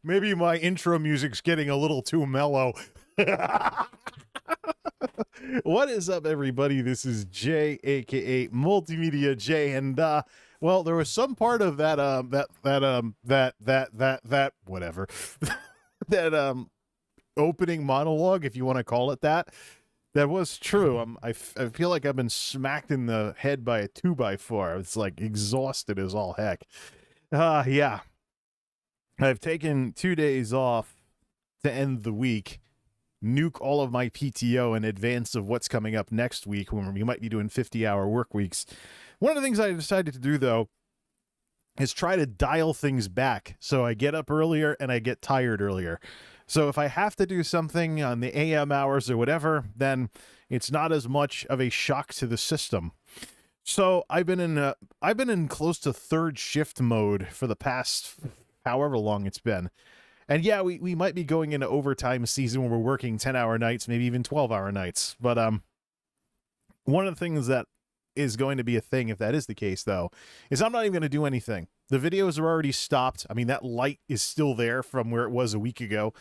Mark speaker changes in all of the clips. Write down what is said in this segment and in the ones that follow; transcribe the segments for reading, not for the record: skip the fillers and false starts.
Speaker 1: Maybe my intro music's getting a little too mellow. What is up, everybody? This is Jay, aka Multimedia Jay, and well, there was some part of that whatever that opening monologue, if you want to call it that. That was true. I feel like I've been smacked in the head by a 2x4. It's like exhausted as all heck. Yeah. I've taken 2 days off to end the week, nuke all of my PTO in advance of what's coming up next week when we might be doing 50-hour work weeks. One of the things I decided to do, though, is try to dial things back so I get up earlier and I get tired earlier. So if I have to do something on the AM hours or whatever, then it's not as much of a shock to the system. So I've been in close to third shift mode for the past however long it's been. And yeah, we might be going into overtime season where we're working 10-hour nights, maybe even 12-hour nights. But one of the things that is going to be a thing, if that is the case, though, is I'm not even going to do anything. The videos are already stopped. I mean, that light is still there from where it was a week ago.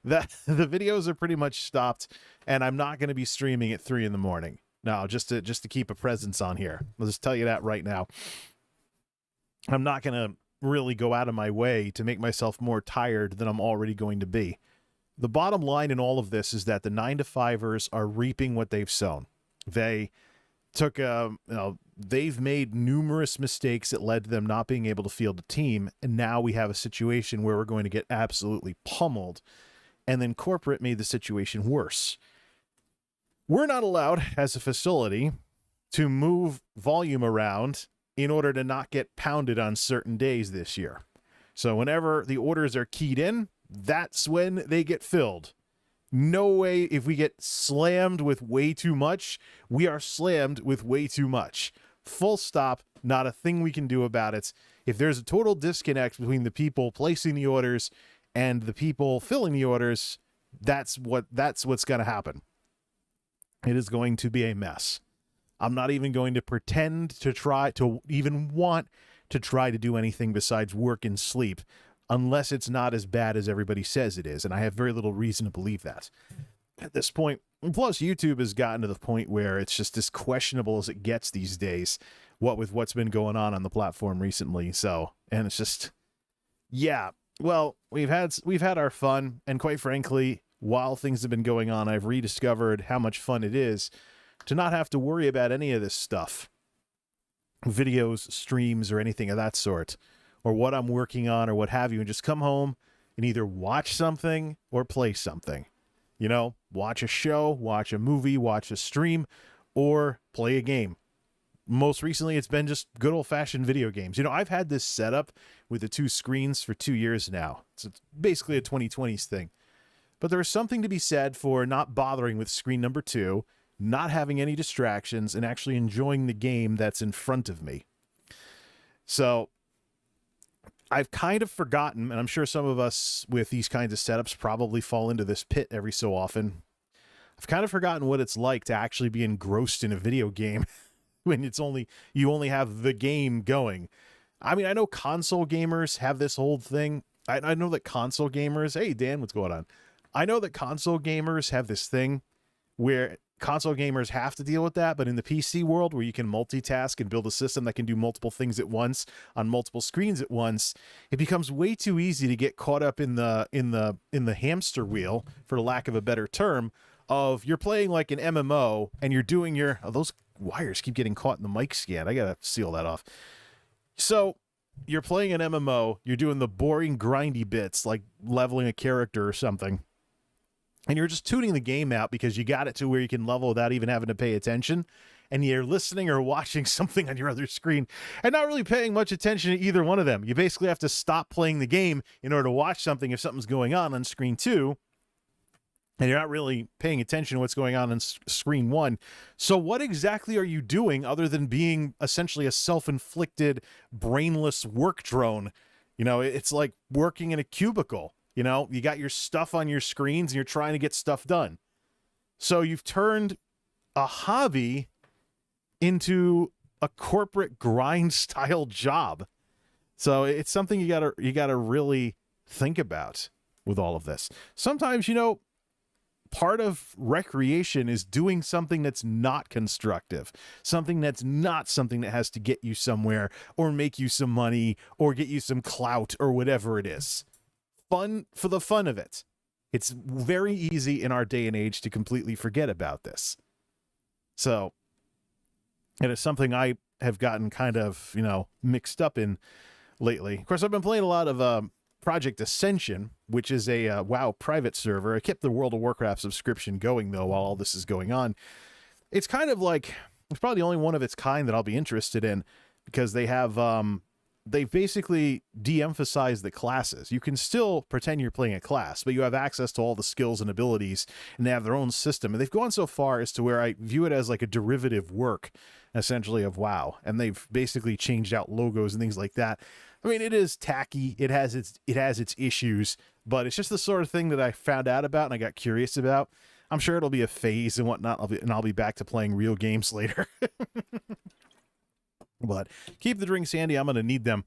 Speaker 1: The videos are pretty much stopped, and I'm not going to be streaming at 3 in the morning. No, just to keep a presence on here. I'll just tell you that right now. I'm not going to really go out of my way to make myself more tired than I'm already going to be. The bottom line in all of this is that the 9-to-5ers are reaping what they've sown. They took they've made numerous mistakes that led to them not being able to field a team, and now we have a situation where we're going to get absolutely pummeled, and then corporate made the situation worse. We're not allowed as a facility to move volume around in order to not get pounded on certain days this year. So whenever the orders are keyed in, that's when they get filled. No way, if we get slammed with way too much, we are slammed with way too much. Full stop, not a thing we can do about it. If there's a total disconnect between the people placing the orders and the people filling the orders, that's what's going to happen. It is going to be a mess. I'm not even going to pretend to try to even want to try to do anything besides work and sleep, unless it's not as bad as everybody says it is. And I have very little reason to believe that at this point. Plus, YouTube has gotten to the point where it's just as questionable as it gets these days, what with what's been going on the platform recently. So, and it's just, yeah, well, we've had our fun. And quite frankly, while things have been going on, I've rediscovered how much fun it is to not have to worry about any of this stuff, videos, streams, or anything of that sort, or what I'm working on or what have you, and just come home and either watch something or play something. You know, watch a show, watch a movie, watch a stream, or play a game. Most recently, it's been just good old-fashioned video games. You know, I've had this setup with the 2 screens for 2 years now. It's basically a 2020s thing. But there is something to be said for not bothering with screen number 2, not having any distractions, and actually enjoying the game that's in front of me. So I've kind of forgotten, and I'm sure some of us with these kinds of setups probably fall into this pit every so often. I've kind of forgotten what it's like to actually be engrossed in a video game when you only have the game going. I mean, I know console gamers have this whole thing. I know that console gamers, hey Dan, what's going on? I know that console gamers have this thing where console gamers have to deal with that, but in the PC world where you can multitask and build a system that can do multiple things at once on multiple screens at once, it becomes way too easy to get caught up in the hamster wheel, for lack of a better term, of you're playing like an MMO and you're doing your, oh, those wires keep getting caught in the mic stand. I gotta seal that off. So you're playing an MMO, you're doing the boring grindy bits like leveling a character or something, and you're just tuning the game out because you got it to where you can level without even having to pay attention, and you're listening or watching something on your other screen and not really paying much attention to either one of them. You basically have to stop playing the game in order to watch something if something's going on screen 2, and you're not really paying attention to what's going on screen 1. So what exactly are you doing other than being essentially a self-inflicted, brainless work drone? You know, it's like working in a cubicle. You know, you got your stuff on your screens and you're trying to get stuff done. So you've turned a hobby into a corporate grind style job. So it's something you gotta really think about with all of this. Sometimes, part of recreation is doing something that's not constructive, something that's not something that has to get you somewhere or make you some money or get you some clout or whatever it is. Fun for the fun of it. It's very easy in our day and age to completely forget about this. So it is something I have gotten kind of, mixed up in lately. Of course, I've been playing a lot of Project Ascension, which is a WoW private server. I kept the World of Warcraft subscription going, though, while all this is going on. It's kind of like, it's probably the only one of its kind that I'll be interested in, because they have, they basically de-emphasize the classes. You can still pretend you're playing a class, but you have access to all the skills and abilities, and they have their own system. And they've gone so far as to where I view it as like a derivative work, essentially, of WoW. And they've basically changed out logos and things like that. I mean, it is tacky. It has its issues, but it's just the sort of thing that I found out about and I got curious about. I'm sure it'll be a phase and whatnot, I'll be back to playing real games later. But keep the drinks handy. I'm going to need them.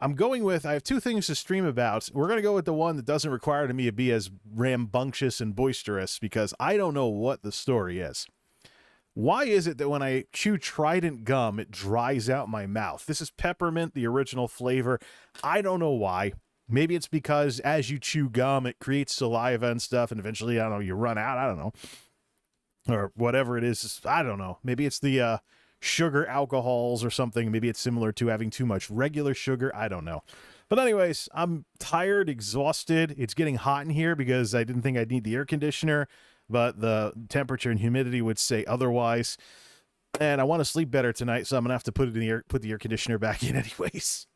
Speaker 1: I have two things to stream about. We're going to go with the one that doesn't require me to be as rambunctious and boisterous, because I don't know what the story is. Why is it that when I chew Trident gum, it dries out my mouth? This is peppermint, the original flavor. I don't know why. Maybe it's because as you chew gum, it creates saliva and stuff, and eventually, I don't know, you run out. I don't know. Or whatever it is. I don't know. Maybe it's the sugar alcohols or something. Maybe it's similar to having too much regular sugar. I don't know. But anyways, I'm tired, exhausted. It's getting hot in here because I didn't think I'd need the air conditioner, but the temperature and humidity would say otherwise. And I want to sleep better tonight, so I'm gonna have to put the air conditioner back in anyways.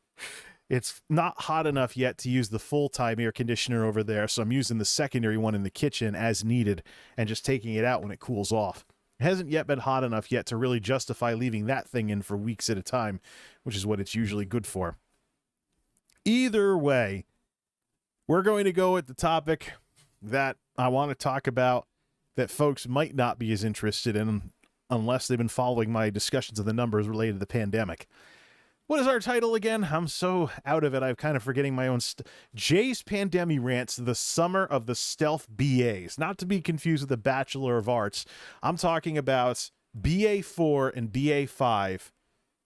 Speaker 1: It's not hot enough yet to use the full-time air conditioner over there, so I'm using the secondary one in the kitchen as needed and just taking it out when it cools off. It hasn't yet been hot enough yet to really justify leaving that thing in for weeks at a time, which is what it's usually good for. Either way, we're going to go with the topic that I want to talk about that folks might not be as interested in unless they've been following my discussions of the numbers related to the pandemic. What is our title again? I'm so out of it, I'm kind of forgetting my own Jay's Pandemi-Rants, the summer of the stealth BAs. Not to be confused with the Bachelor of Arts. I'm talking about BA4 and BA5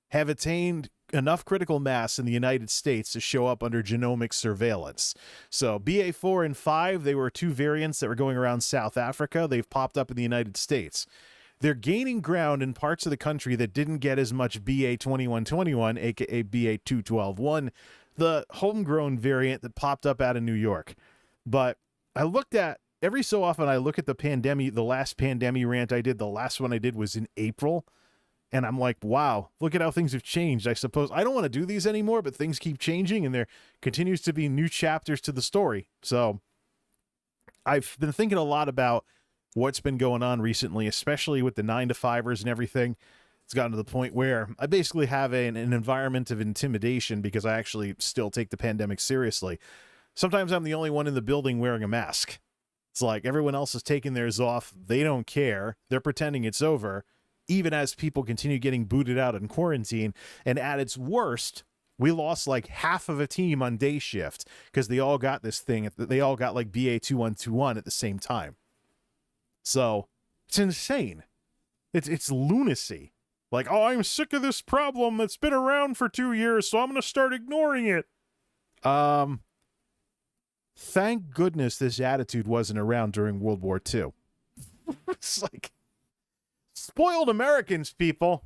Speaker 1: have attained enough critical mass in the United States to show up under genomic surveillance. So BA4 and 5, they were two variants that were going around South Africa. They've popped up in the United States. They're gaining ground in parts of the country that didn't get as much BA2121, aka BA2121, the homegrown variant that popped up out of New York. But I looked at, every so often I look at the last Pandemi-Rant I did, the last one I did was in April, and I'm like, wow, look at how things have changed. I suppose I don't want to do these anymore, but things keep changing, and there continues to be new chapters to the story. So I've been thinking a lot about what's been going on recently, especially with the 9-to-5ers and everything. It's gotten to the point where I basically have an environment of intimidation because I actually still take the pandemic seriously. Sometimes I'm the only one in the building wearing a mask. It's like everyone else is taking theirs off. They don't care. They're pretending it's over, even as people continue getting booted out in quarantine. And at its worst, we lost like half of a team on day shift because they all got this thing. They all got like BA2121 at the same time. So it's insane. It's lunacy. Like, oh, I'm sick of this problem that's been around for 2 years, so I'm going to start ignoring it. Thank goodness this attitude wasn't around during World War II. It's like, spoiled Americans, people.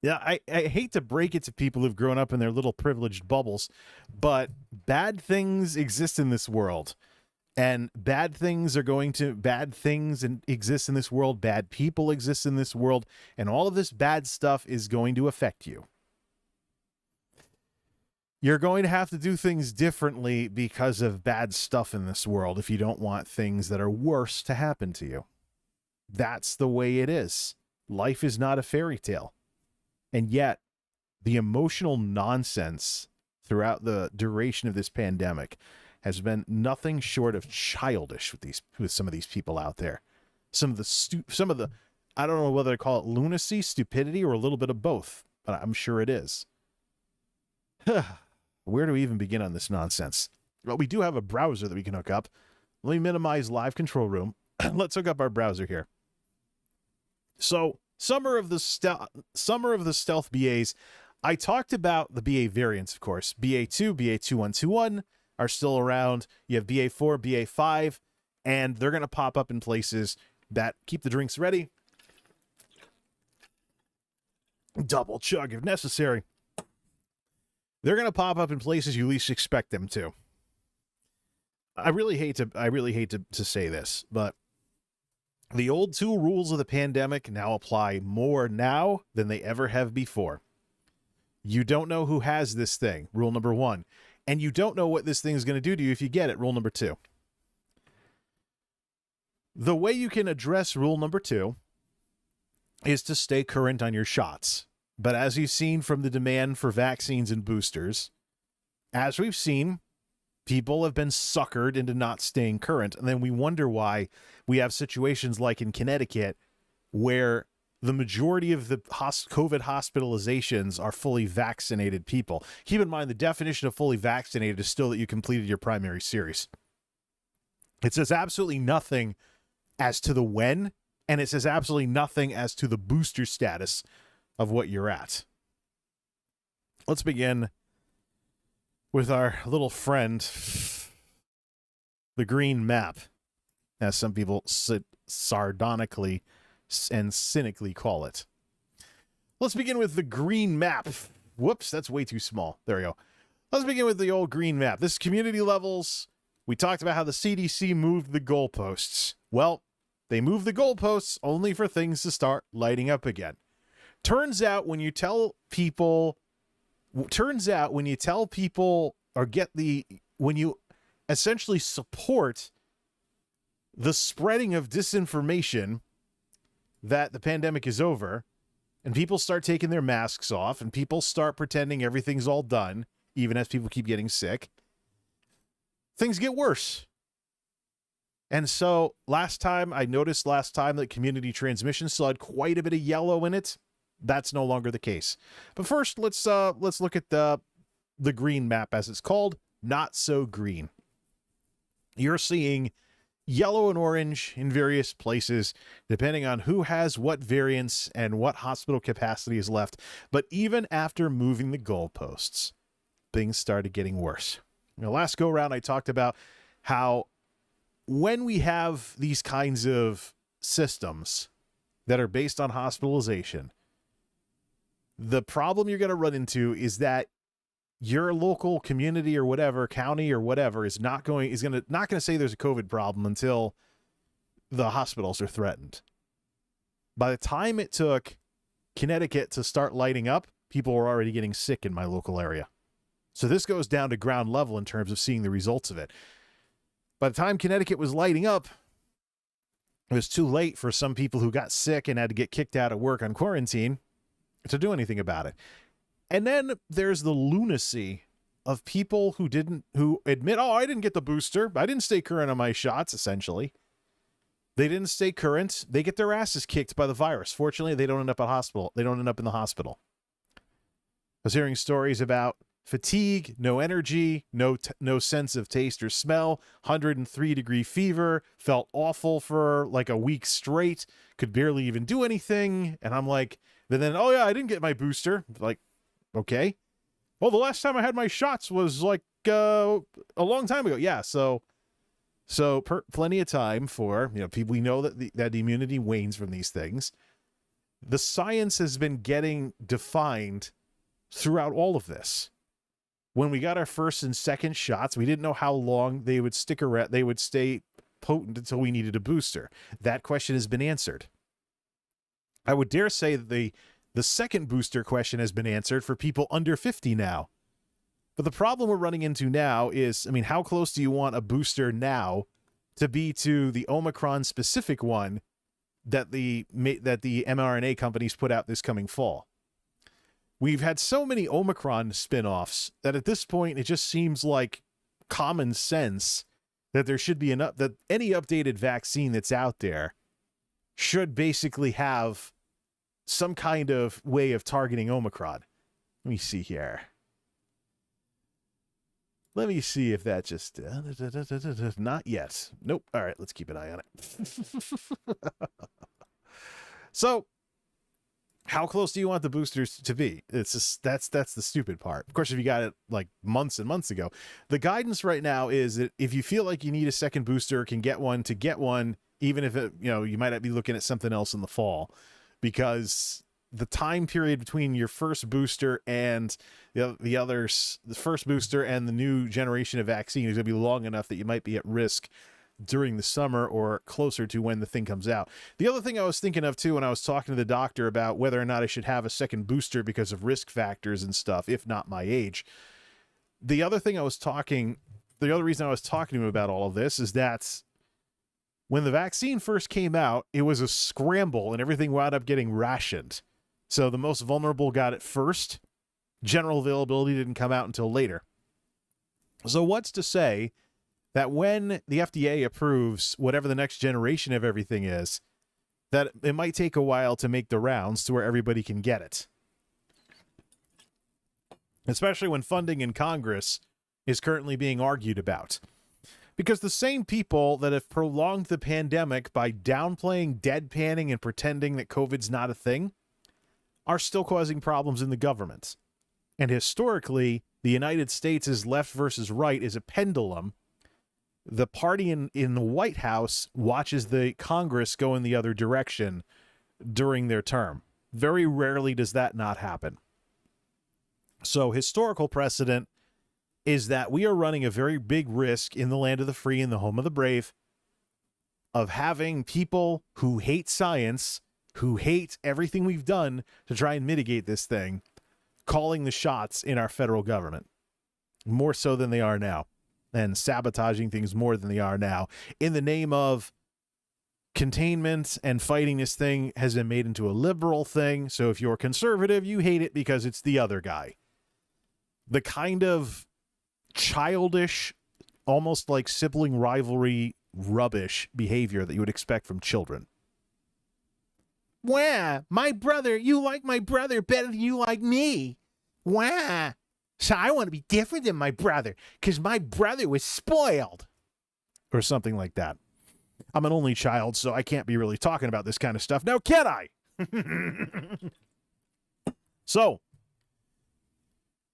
Speaker 1: Yeah, I hate to break it to people who've grown up in their little privileged bubbles, but bad things exist in this world. And bad things and exist in this world. Bad people exist in this world. And all of this bad stuff is going to affect you. You're going to have to do things differently because of bad stuff in this world if you don't want things that are worse to happen to you. That's the way it is. Life is not a fairy tale. And yet, the emotional nonsense throughout the duration of this pandemic has been nothing short of childish with some of these people out there. Some of the I don't know whether to call it lunacy, stupidity, or a little bit of both, but I'm sure it is. Where do we even begin on this nonsense? Well, we do have a browser that we can hook up. Let me minimize live control room. Let's hook up our browser here. So, summer of the stealth BAs. I talked about the BA variants, of course. BA2, BA2121 are still around. You have BA4, BA5, and they're going to pop up in places that keep the drinks ready. Double chug if necessary. They're going to pop up in places you least expect them to. I really hate to say this, but the old 2 rules of the pandemic now apply more now than they ever have before. You don't know who has this thing, rule number 1. And you don't know what this thing is going to do to you if you get it, rule number 2. The way you can address rule number 2 is to stay current on your shots. But as you've seen from the demand for vaccines and boosters, as we've seen, people have been suckered into not staying current. And then we wonder why we have situations like in Connecticut where the majority of the COVID hospitalizations are fully vaccinated people. Keep in mind, the definition of fully vaccinated is still that you completed your primary series. It says absolutely nothing as to the when, and it says absolutely nothing as to the booster status of what you're at. Let's begin with our little friend, the green map, as some people sardonically and cynically call it. Let's begin with the green map. Whoops, that's way too small. There we go. Let's begin with the old green map. This is community levels. We talked about how the CDC moved the goalposts. Well, they moved the goalposts only for things to start lighting up again. Turns out when you tell people when you essentially support the spreading of disinformation that the pandemic is over, and people start taking their masks off, and people start pretending everything's all done, even as people keep getting sick, things get worse. And so I noticed last time that community transmission still had quite a bit of yellow in it. That's no longer the case. But first, let's look at the green map, as it's called. Not so green. You're seeing yellow and orange in various places, depending on who has what variants and what hospital capacity is left. But even after moving the goalposts, things started getting worse. Last go around, I talked about how when we have these kinds of systems that are based on hospitalization, the problem you're going to run into is that your local community or whatever, county or whatever, is not going to say there's a COVID problem until the hospitals are threatened. By the time it took Connecticut to start lighting up, people were already getting sick in my local area. So this goes down to ground level in terms of seeing the results of it. By the time Connecticut was lighting up, it was too late for some people who got sick and had to get kicked out of work on quarantine to do anything about it. And then there's the lunacy of people who admit, I didn't get the booster. I didn't stay current on my shots, essentially. They didn't stay current. They get their asses kicked by the virus. Fortunately, they don't end up at hospital. They don't end up in the hospital. I was hearing stories about fatigue, no energy, no sense of taste or smell, 103-degree fever, felt awful for like a week straight, could barely even do anything. And I'm like, then, oh yeah, I didn't get my booster. Like, okay. Well, the last time I had my shots was like a long time ago. Yeah, so plenty of time for, people. We know that that immunity wanes from these things. The science has been getting defined throughout all of this. When we got our first and second shots, we didn't know how long they would stick around. They would stay potent until we needed a booster. That question has been answered. I would dare say that the second booster question has been answered for people under 50 now. But the problem we're running into now is, how close do you want a booster now to be to the Omicron specific one that the mRNA companies put out this coming fall? We've had so many Omicron spin-offs that at this point it just seems like common sense that there should be that any updated vaccine that's out there should basically have some kind of way of targeting Omicron. Let me see here. Let me see if that just... not yet. Nope. All right, let's keep an eye on it. So, how close do you want the boosters to be? It's just, that's the stupid part. Of course, if you got it like months and months ago, the guidance right now is that if you feel like you need a second booster, can get one, to get one, even if it, you might be looking at something else in the fall, because the time period between your first booster and the first booster and the new generation of vaccine is going to be long enough that you might be at risk during the summer or closer to when the thing comes out. The other thing I was thinking of too, when I was talking to the doctor about whether or not I should have a second booster because of risk factors and stuff, if not my age. The other reason I was talking to him about all of this is that when the vaccine first came out, it was a scramble and everything wound up getting rationed. So the most vulnerable got it first. General availability didn't come out until later. So what's to say that when the FDA approves whatever the next generation of everything is, that it might take a while to make the rounds to where everybody can get it? Especially when funding in Congress is currently being argued about. Because the same people that have prolonged the pandemic by downplaying, deadpanning, and pretending that COVID's not a thing are still causing problems in the government. And historically, the United States' left versus right is a pendulum. The party in the White House watches the Congress go in the other direction during their term. Very rarely does that not happen. So historical precedent is that we are running a very big risk in the land of the free and the home of the brave of having people who hate science, who hate everything we've done to try and mitigate this thing, calling the shots in our federal government, more so than they are now, and sabotaging things more than they are now, in the name of containment and fighting this thing has been made into a liberal thing. So if you're conservative, you hate it because it's the other guy. The kind of childish, almost like sibling rivalry rubbish behavior that you would expect from children. Wah, my brother, you like my brother better than you like me. Wah, so I want to be different than my brother because my brother was spoiled. Or something like that. I'm an only child, so I can't be really talking about this kind of stuff. Now, can I? So,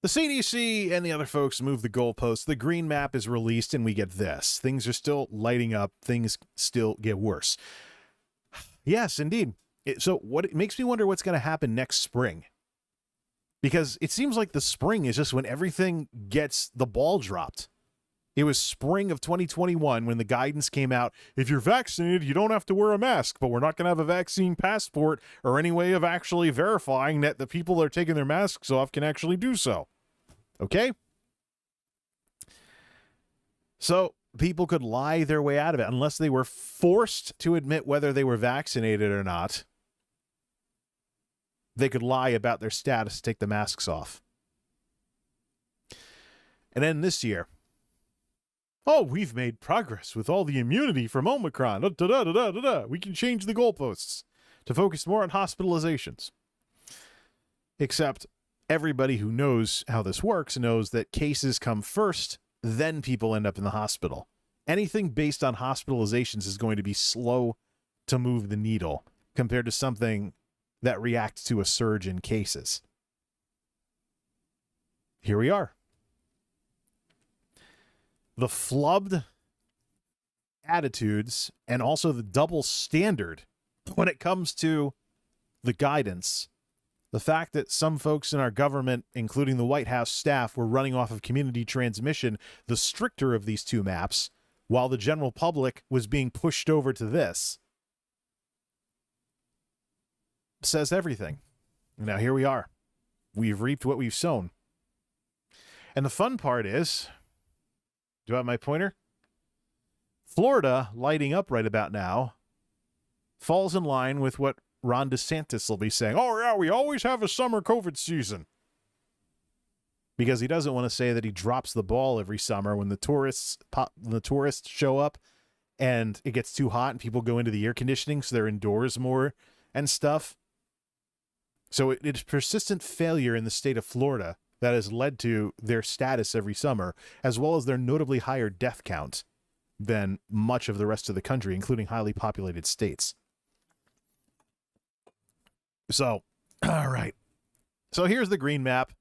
Speaker 1: the CDC and the other folks move the goalposts. The green map is released, and we get this. Things are still lighting up. Things still get worse. Yes, indeed. So it makes me wonder what's going to happen next spring. Because it seems like the spring is just when everything gets the ball dropped. It was spring of 2021 when the guidance came out. If you're vaccinated, you don't have to wear a mask, but we're not going to have a vaccine passport or any way of actually verifying that the people that are taking their masks off can actually do so. Okay? So people could lie their way out of it unless they were forced to admit whether they were vaccinated or not. They could lie about their status to take the masks off. And then this year, oh, we've made progress with all the immunity from Omicron. We can change the goalposts to focus more on hospitalizations. Except everybody who knows how this works knows that cases come first, then people end up in the hospital. Anything based on hospitalizations is going to be slow to move the needle compared to something that reacts to a surge in cases. Here we are. The flubbed attitudes and also the double standard when it comes to the guidance. The fact that some folks in our government, including the White House staff, were running off of community transmission, the stricter of these two maps, while the general public was being pushed over to this, says everything. Now here we are. We've reaped what we've sown. And the fun part is, do I have my pointer? Florida, lighting up right about now, falls in line with what Ron DeSantis will be saying. Oh, yeah, we always have a summer COVID season. Because he doesn't want to say that he drops the ball every summer when the tourists show up and it gets too hot and people go into the air conditioning, so they're indoors more and stuff. So it's persistent failure in the state of Florida that has led to their status every summer, as well as their notably higher death count than much of the rest of the country, including highly populated states. So, all right. So here's the green map,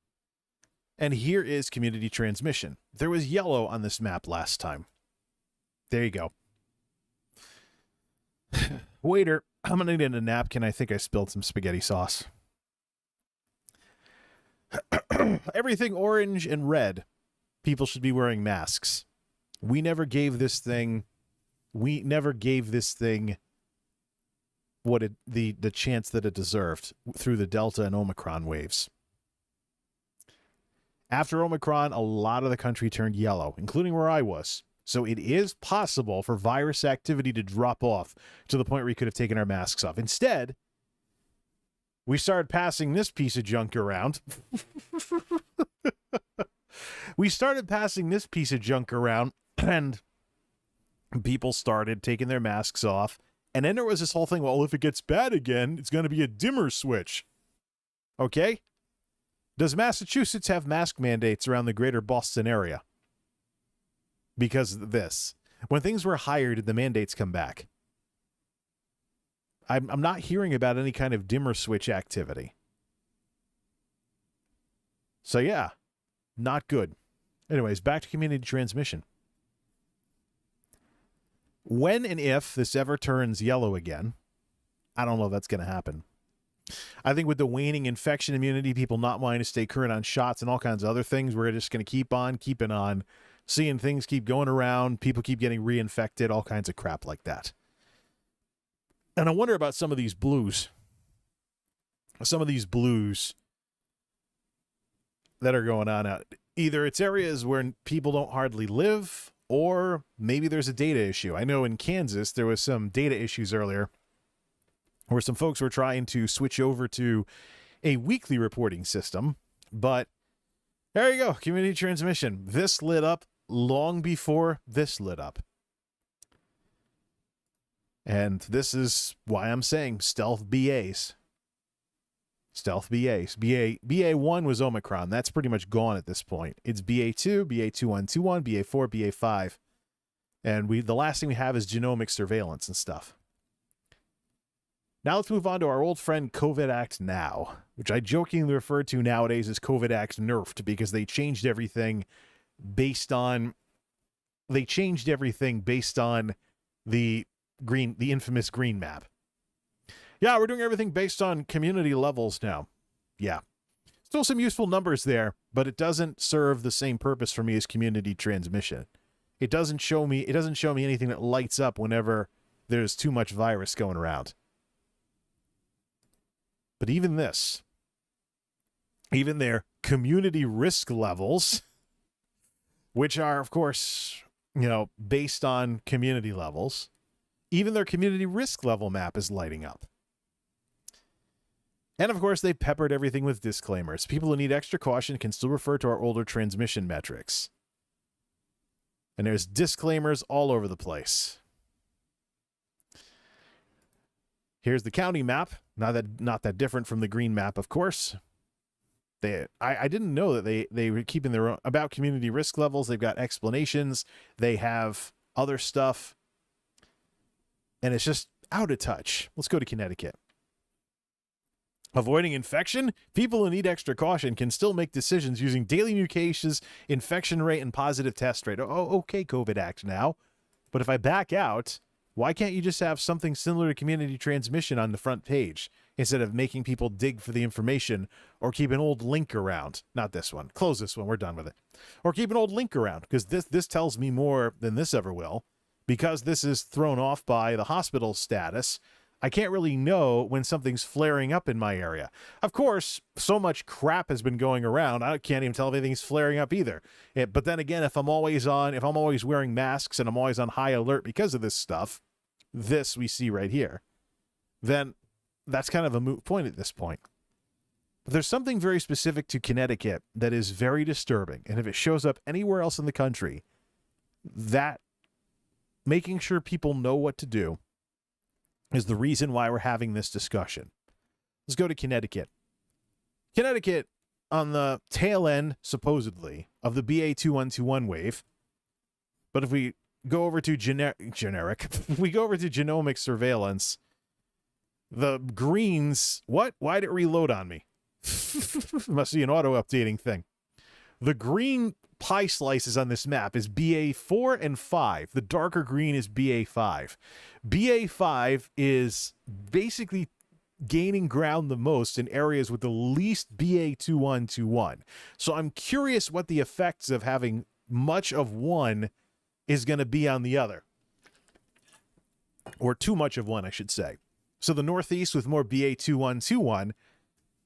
Speaker 1: and here is community transmission. There was yellow on this map last time. There you go. Waiter, I'm going to need a napkin. I think I spilled some spaghetti sauce. Everything orange and red, people should be wearing masks. We never gave this thing what the chance that it deserved through the Delta and Omicron waves. After Omicron, a lot of the country turned yellow, including where I was. So it is possible for virus activity to drop off to the point where we could have taken our masks off. Instead, we started passing this piece of junk around. And people started taking their masks off. And then there was this whole thing, well, if it gets bad again, it's going to be a dimmer switch. Okay? Does Massachusetts have mask mandates around the greater Boston area? Because of this. When things were higher, did the mandates come back? I'm not hearing about any kind of dimmer switch activity. So yeah, not good. Anyways, back to community transmission. When and if this ever turns yellow again, I don't know if that's going to happen. I think with the waning infection immunity, people not wanting to stay current on shots and all kinds of other things, we're just going to keep on keeping on, seeing things keep going around, people keep getting reinfected, all kinds of crap like that. And I wonder about some of these blues. Some of these blues that are going on out. Either it's areas where people don't hardly live, or maybe there's a data issue. I know in Kansas there was some data issues earlier where some folks were trying to switch over to a weekly reporting system. But there you go, community transmission. This lit up long before this lit up. And this is why I'm saying stealth BAs. Stealth BAs. BA1 was Omicron. That's pretty much gone at this point. It's BA2, BA2121, BA4, BA5. And the last thing we have is genomic surveillance and stuff. Now let's move on to our old friend COVID Act Now, which I jokingly refer to nowadays as COVID Act Nerfed, because they changed everything based on the infamous green map. Yeah, we're doing everything based on community levels now. Yeah. Still some useful numbers there, but it doesn't serve the same purpose for me as community transmission. It doesn't show me anything that lights up whenever there's too much virus going around. But even their community risk levels, which are, of course, based on community levels, even their community risk level map is lighting up. And of course, they peppered everything with disclaimers. People who need extra caution can still refer to our older transmission metrics. And there's disclaimers all over the place. Here's the county map. Not that different from the green map, of course. I didn't know that they were keeping their own about community risk levels. They've got explanations. They have other stuff. And it's just out of touch. Let's go to Connecticut. Avoiding infection? People who need extra caution can still make decisions using daily new cases, infection rate, and positive test rate. Oh, okay, COVID Act Now. But if I back out, why can't you just have something similar to community transmission on the front page instead of making people dig for the information, or keep an old link around? Not this one. Close this one. We're done with it. Or keep an old link around, because this tells me more than this ever will. Because this is thrown off by the hospital status, I can't really know when something's flaring up in my area. Of course, so much crap has been going around, I can't even tell if anything's flaring up either. But then again, if I'm always wearing masks and I'm always on high alert because of this stuff, this we see right here, then that's kind of a moot point at this point. But there's something very specific to Connecticut that is very disturbing. And if it shows up anywhere else in the country, that making sure people know what to do is the reason why we're having this discussion. Let's go to Connecticut. Connecticut, on the tail end, supposedly, of the BA.2.121 wave. But if we go over to if we go over to genomic surveillance, the greens, what? Why did it reload on me? Must be an auto-updating thing. The green pie slices on this map is BA4 and 5. The darker green is BA5. BA5 is basically gaining ground the most in areas with the least BA.2.121. So I'm curious what the effects of having much of one is going to be on the other. Or too much of one, I should say. So the Northeast with more BA.2.121,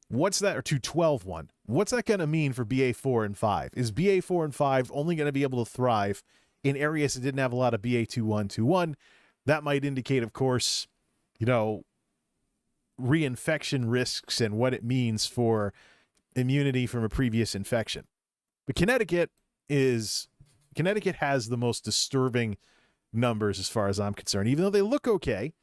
Speaker 1: what's that, or 2.12.1? What's that going to mean for BA4 and 5? Is BA4 and 5 only going to be able to thrive in areas that didn't have a lot of BA.2.121? That might indicate, of course, reinfection risks and what it means for immunity from a previous infection. But Connecticut has the most disturbing numbers as far as I'm concerned, even though they look okay.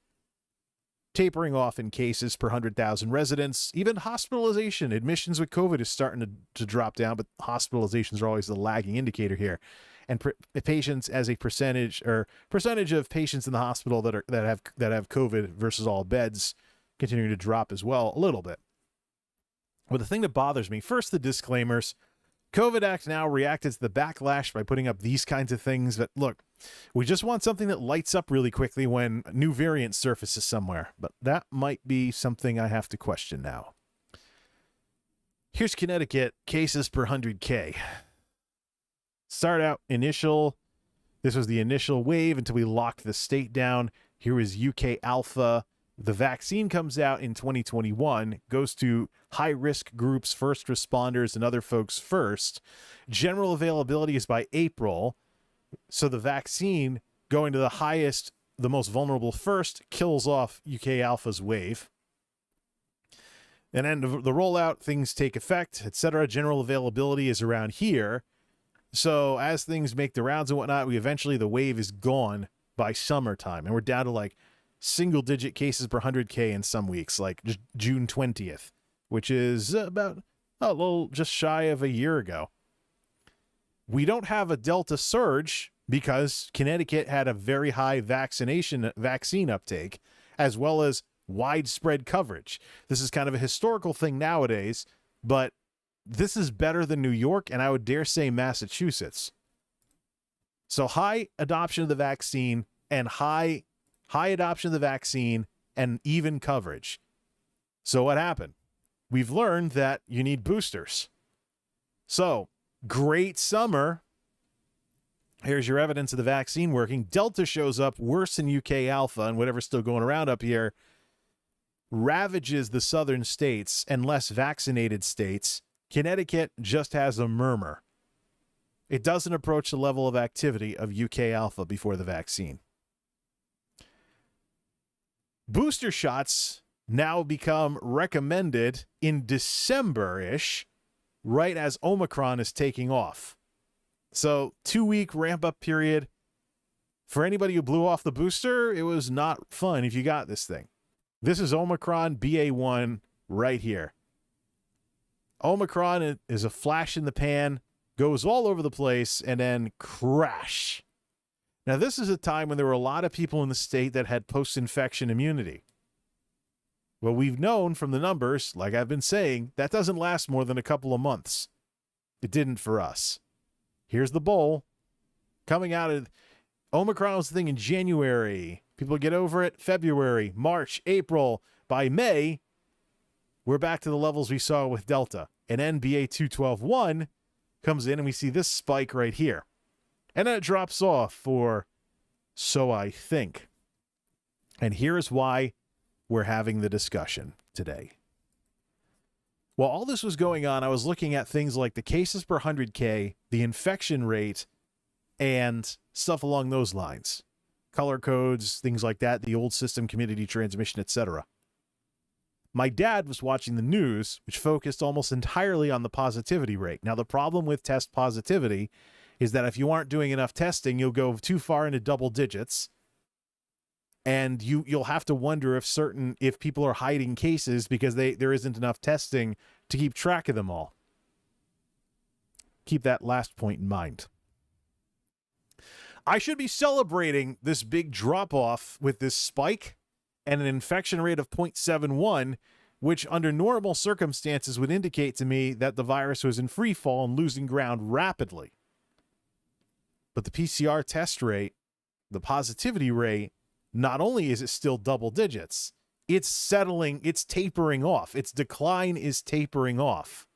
Speaker 1: Tapering off in cases per 100,000 residents. Even hospitalization, admissions with COVID is starting to drop down, but hospitalizations are always the lagging indicator here. And patients as a percentage of patients in the hospital that have COVID versus all beds continuing to drop as well a little bit. But the thing that bothers me, first, the disclaimers. COVID Act now reacted to the backlash by putting up these kinds of things that, look, we just want something that lights up really quickly when a new variant surfaces somewhere. But that might be something I have to question now. Here's Connecticut cases per 100K. Start out initial. This was the initial wave until we locked the state down. Here is UK Alpha. The vaccine comes out in 2021, goes to high-risk groups, first responders, and other folks first. General availability is by April. So the vaccine going to the highest, the most vulnerable first, kills off UK Alpha's wave. And then the rollout, things take effect, etc. General availability is around here. So as things make the rounds and whatnot, the wave is gone by summertime. And we're down to like single-digit cases per 100K in some weeks, like June 20th, which is about a little just shy of a year ago. We don't have a Delta surge because Connecticut had a very high vaccine uptake, as well as widespread coverage. This is kind of a historical thing nowadays, but this is better than New York, and I would dare say Massachusetts. So high adoption of the vaccine and high adoption of the vaccine and even coverage. So what happened? We've learned that you need boosters. So great summer. Here's your evidence of the vaccine working. Delta shows up worse than UK Alpha, and whatever's still going around up here ravages the southern states and less vaccinated states. Connecticut just has a murmur. It doesn't approach the level of activity of UK Alpha before the vaccine. Booster shots now become recommended in December-ish, right as Omicron is taking off. So 2-week ramp-up period. For anybody who blew off the booster, it was not fun if you got this thing. This is Omicron BA1 right here. Omicron is a flash in the pan, goes all over the place, and then crash. Now, this is a time when there were a lot of people in the state that had post-infection immunity. Well, we've known from the numbers, like I've been saying, that doesn't last more than a couple of months. It didn't for us. Here's the bowl. Coming out of Omicron was the thing in January. People get over it. February, March, April. By May, we're back to the levels we saw with Delta. And then BA.2.12.1 comes in and we see this spike right here. And then it drops off for, so I think. And here's why we're having the discussion today. While all this was going on, I was looking at things like the cases per 100K, the infection rate, and stuff along those lines. Color codes, things like that, the old system, community transmission, etc. My dad was watching the news, which focused almost entirely on the positivity rate. Now, the problem with test positivity is that if you aren't doing enough testing, you'll go too far into double digits, and you'll have to wonder if people are hiding cases because there isn't enough testing to keep track of them all. Keep that last point in mind. I should be celebrating this big drop-off with this spike and an infection rate of 0.71, which under normal circumstances would indicate to me that the virus was in free fall and losing ground rapidly. But the PCR test rate, the positivity rate, not only is it still double digits, it's settling, it's tapering off. Its decline is tapering off,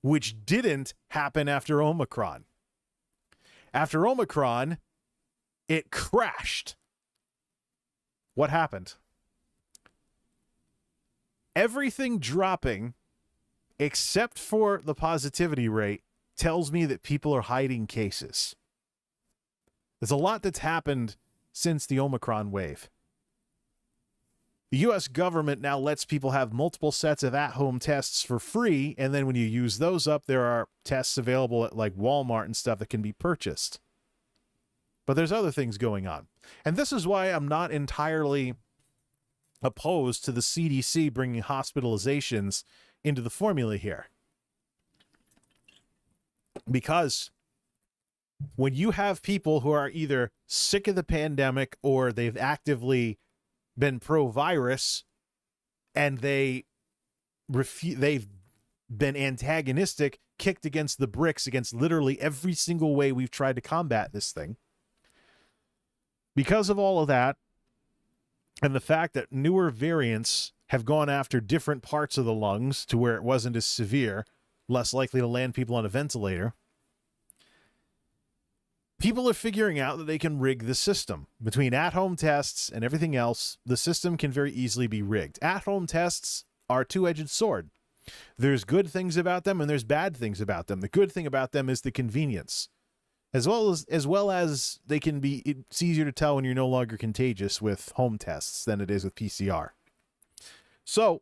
Speaker 1: which didn't happen after Omicron. After Omicron, it crashed. What happened? Everything dropping, except for the positivity rate, tells me that people are hiding cases. There's a lot that's happened since the Omicron wave. The U.S. government now lets people have multiple sets of at-home tests for free, and then when you use those up, there are tests available at like Walmart and stuff that can be purchased. But there's other things going on. And this is why I'm not entirely opposed to the CDC bringing hospitalizations into the formula here. Because when you have people who are either sick of the pandemic or they've actively been pro-virus and they've been antagonistic, kicked against the bricks against literally every single way we've tried to combat this thing. Because of all of that, and the fact that newer variants have gone after different parts of the lungs to where it wasn't as severe, less likely to land people on a ventilator, people are figuring out that they can rig the system. Between at-home tests and everything else, the system can very easily be rigged. At-home tests are a two-edged sword. There's good things about them and there's bad things about them. The good thing about them is the convenience. As well as they can be, it's easier to tell when you're no longer contagious with home tests than it is with PCR. So,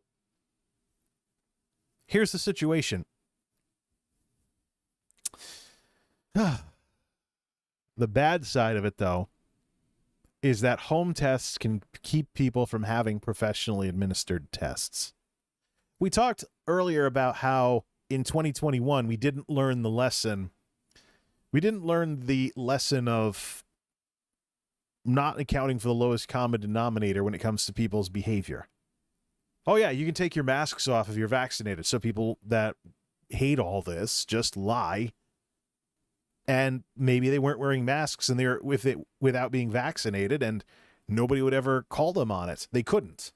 Speaker 1: here's the situation. The bad side of it, though, is that home tests can keep people from having professionally administered tests. We talked earlier about how in 2021 we didn't learn the lesson. We didn't learn the lesson of not accounting for the lowest common denominator when it comes to people's behavior. Oh, yeah, you can take your masks off if you're vaccinated. So people that hate all this just lie. And maybe they weren't wearing masks and they're with it without being vaccinated, and nobody would ever call them on it. They couldn't.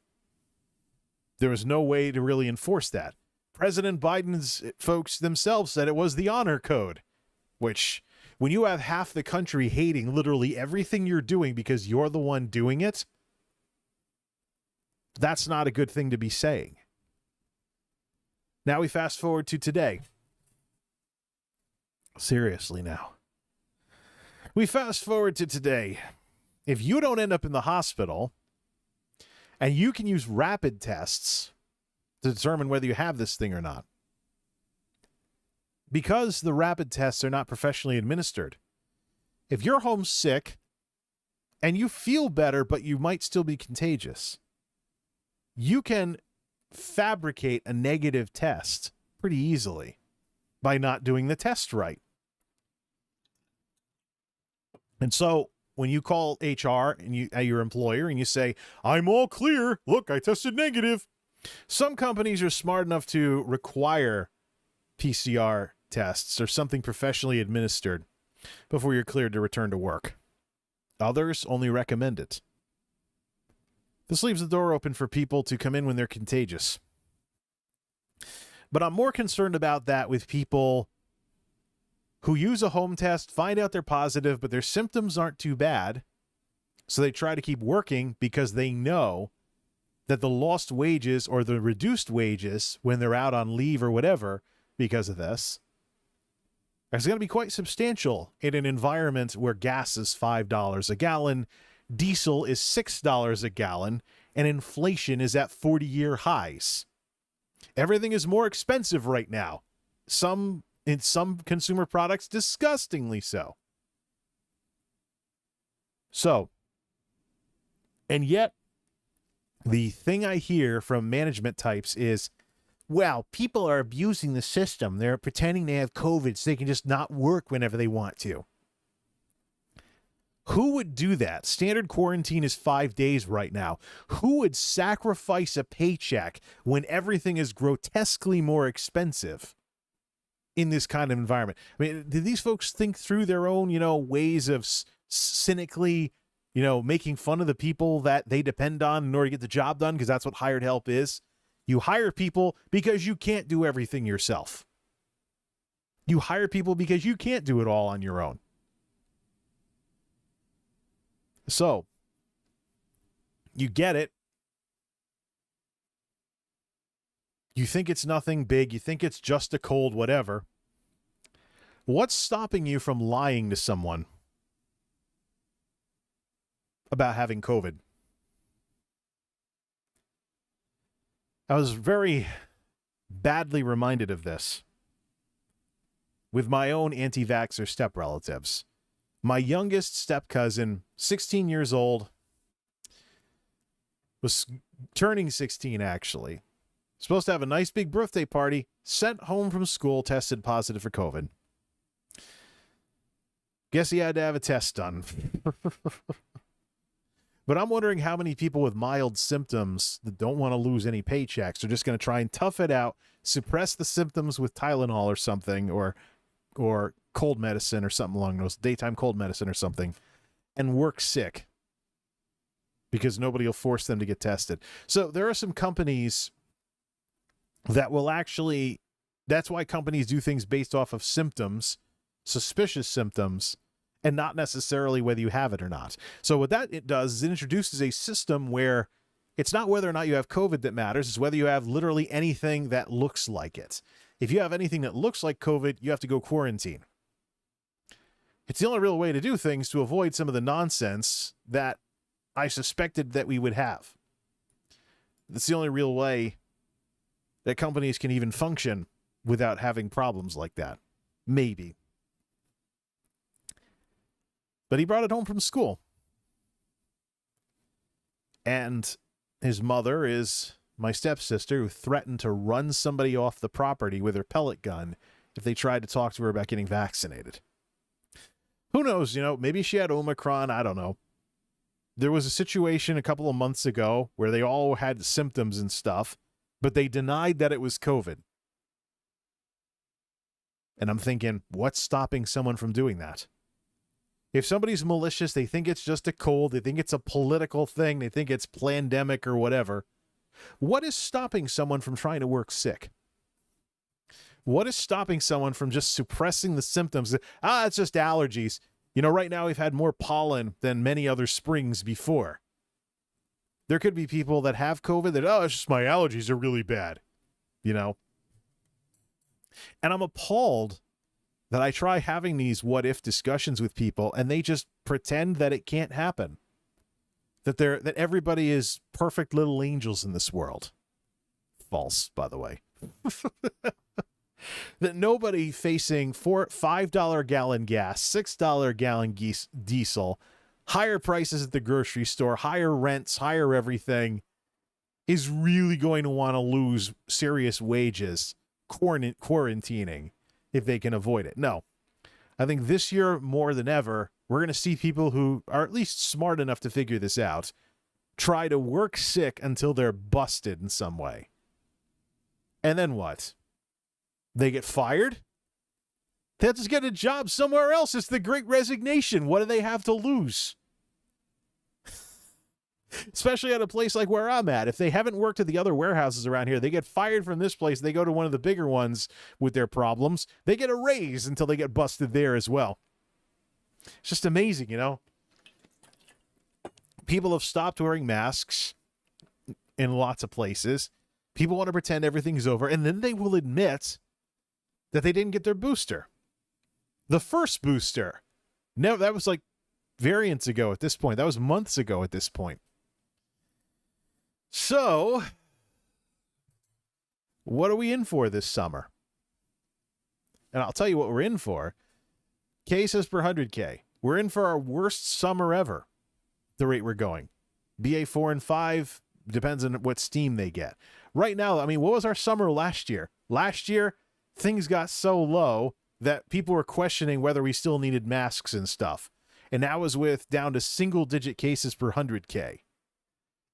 Speaker 1: There was no way to really enforce that. President Biden's folks themselves said it was the honor code, which when you have half the country hating literally everything you're doing because you're the one doing it, that's not a good thing to be saying. Now we fast forward to today. Seriously now. We fast forward to today. If you don't end up in the hospital and you can use rapid tests to determine whether you have this thing or not, because the rapid tests are not professionally administered, if you're home sick and you feel better but you might still be contagious, you can fabricate a negative test pretty easily by not doing the test right. And so when you call HR and your employer and you say, I'm all clear, look, I tested negative. Some companies are smart enough to require PCR tests or something professionally administered before you're cleared to return to work. Others only recommend it. This leaves the door open for people to come in when they're contagious. But I'm more concerned about that with people who use a home test, find out they're positive, but their symptoms aren't too bad, so they try to keep working because they know that the lost wages or the reduced wages when they're out on leave or whatever because of this is going to be quite substantial in an environment where gas is $5 a gallon, diesel is $6 a gallon, and inflation is at 40-year highs. Everything is more expensive right now. In some consumer products, disgustingly so. So, and yet, the thing I hear from management types is, well, people are abusing the system. They're pretending they have COVID so they can just not work whenever they want to. Who would do that? Standard quarantine is 5 days right now. Who would sacrifice a paycheck when everything is grotesquely more expensive in this kind of environment? I mean, did these folks think through their own, ways of cynically, making fun of the people that they depend on in order to get the job done? Because that's what hired help is. You hire people because you can't do everything yourself. You hire people because you can't do it all on your own. So, you get it. You think it's nothing big. You think it's just a cold, whatever. What's stopping you from lying to someone about having COVID? I was very badly reminded of this with my own anti-vaxxer step relatives. My youngest step cousin, 16 years old, was turning 16 actually. Supposed to have a nice big birthday party, sent home from school, tested positive for COVID. Guess he had to have a test done. But I'm wondering how many people with mild symptoms that don't want to lose any paychecks are just going to try and tough it out, suppress the symptoms with Tylenol or something, or cold medicine or something along those, daytime cold medicine or something, and work sick because nobody will force them to get tested. So there are some companies that will actually, that's why companies do things based off of symptoms, suspicious symptoms, and not necessarily whether you have it or not. So what that it does is it introduces a system where it's not whether or not you have COVID that matters, it's whether you have literally anything that looks like it. If you have anything that looks like COVID, you have to go quarantine. It's the only real way to do things to avoid some of the nonsense that I suspected that we would have. That's the only real way that companies can even function without having problems like that. Maybe. But he brought it home from school. And his mother is my stepsister, who threatened to run somebody off the property with her pellet gun if they tried to talk to her about getting vaccinated. Who knows, maybe she had Omicron, I don't know. There was a situation a couple of months ago where they all had symptoms and stuff, but they denied that it was COVID. And I'm thinking, what's stopping someone from doing that? If somebody's malicious, they think it's just a cold, they think it's a political thing, they think it's pandemic or whatever. What is stopping someone from trying to work sick? What is stopping someone from just suppressing the symptoms? It's just allergies. Right now we've had more pollen than many other springs before. There could be people that have COVID that, it's just my allergies are really bad. And I'm appalled that I try having these what-if discussions with people and they just pretend that it can't happen. That everybody is perfect little angels in this world. False, by the way. That nobody facing $5 gallon gas, $6 gallon diesel, higher prices at the grocery store, higher rents, higher everything, is really going to want to lose serious wages quarantining if they can avoid it. No. I think this year more than ever, we're going to see people who are at least smart enough to figure this out try to work sick until they're busted in some way. And then what? They get fired? They'll just get a job somewhere else. It's the Great Resignation. What do they have to lose? Especially at a place like where I'm at. If they haven't worked at the other warehouses around here, they get fired from this place. They go to one of the bigger ones with their problems. They get a raise until they get busted there as well. It's just amazing, People have stopped wearing masks in lots of places. People want to pretend everything's over, and then they will admit that they didn't get their booster. The first booster. No, that was like variants ago at this point. That was months ago at this point. So, what are we in for this summer? And I'll tell you what we're in for. Cases per 100K. We're in for our worst summer ever, the rate we're going. BA4 and 5, Depends on what steam they get. Right now, I mean, what was our summer last year? Last year, things got so low that people were questioning whether we still needed masks and stuff. And that was with down to single-digit cases per 100K.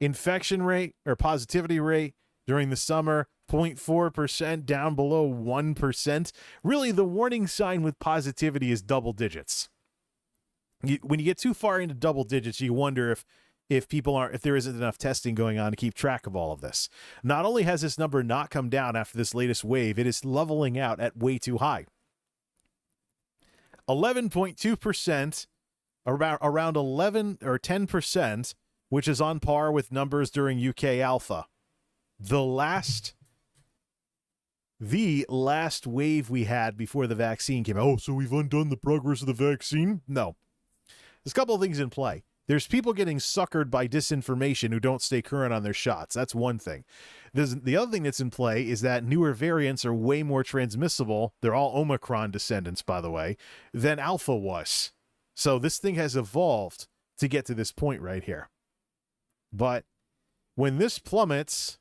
Speaker 1: Infection rate or positivity rate during the summer, 0.4%, down below 1%. Really, the warning sign with positivity is double digits. When you get too far into double digits, you wonder if there isn't enough testing going on to keep track of all of this. Not only has this number not come down after this latest wave, it is leveling out at way too high. 11.2%, around 11 or 10%, which is on par with numbers during UK Alpha. The last wave we had before the vaccine came out. Oh, so we've undone the progress of the vaccine? No. There's a couple of things in play. There's people getting suckered by disinformation who don't stay current on their shots. That's one thing. The other thing that's in play is that newer variants are way more transmissible. They're all Omicron descendants, by the way, than Alpha was. So this thing has evolved to get to this point right here. But when this plummets,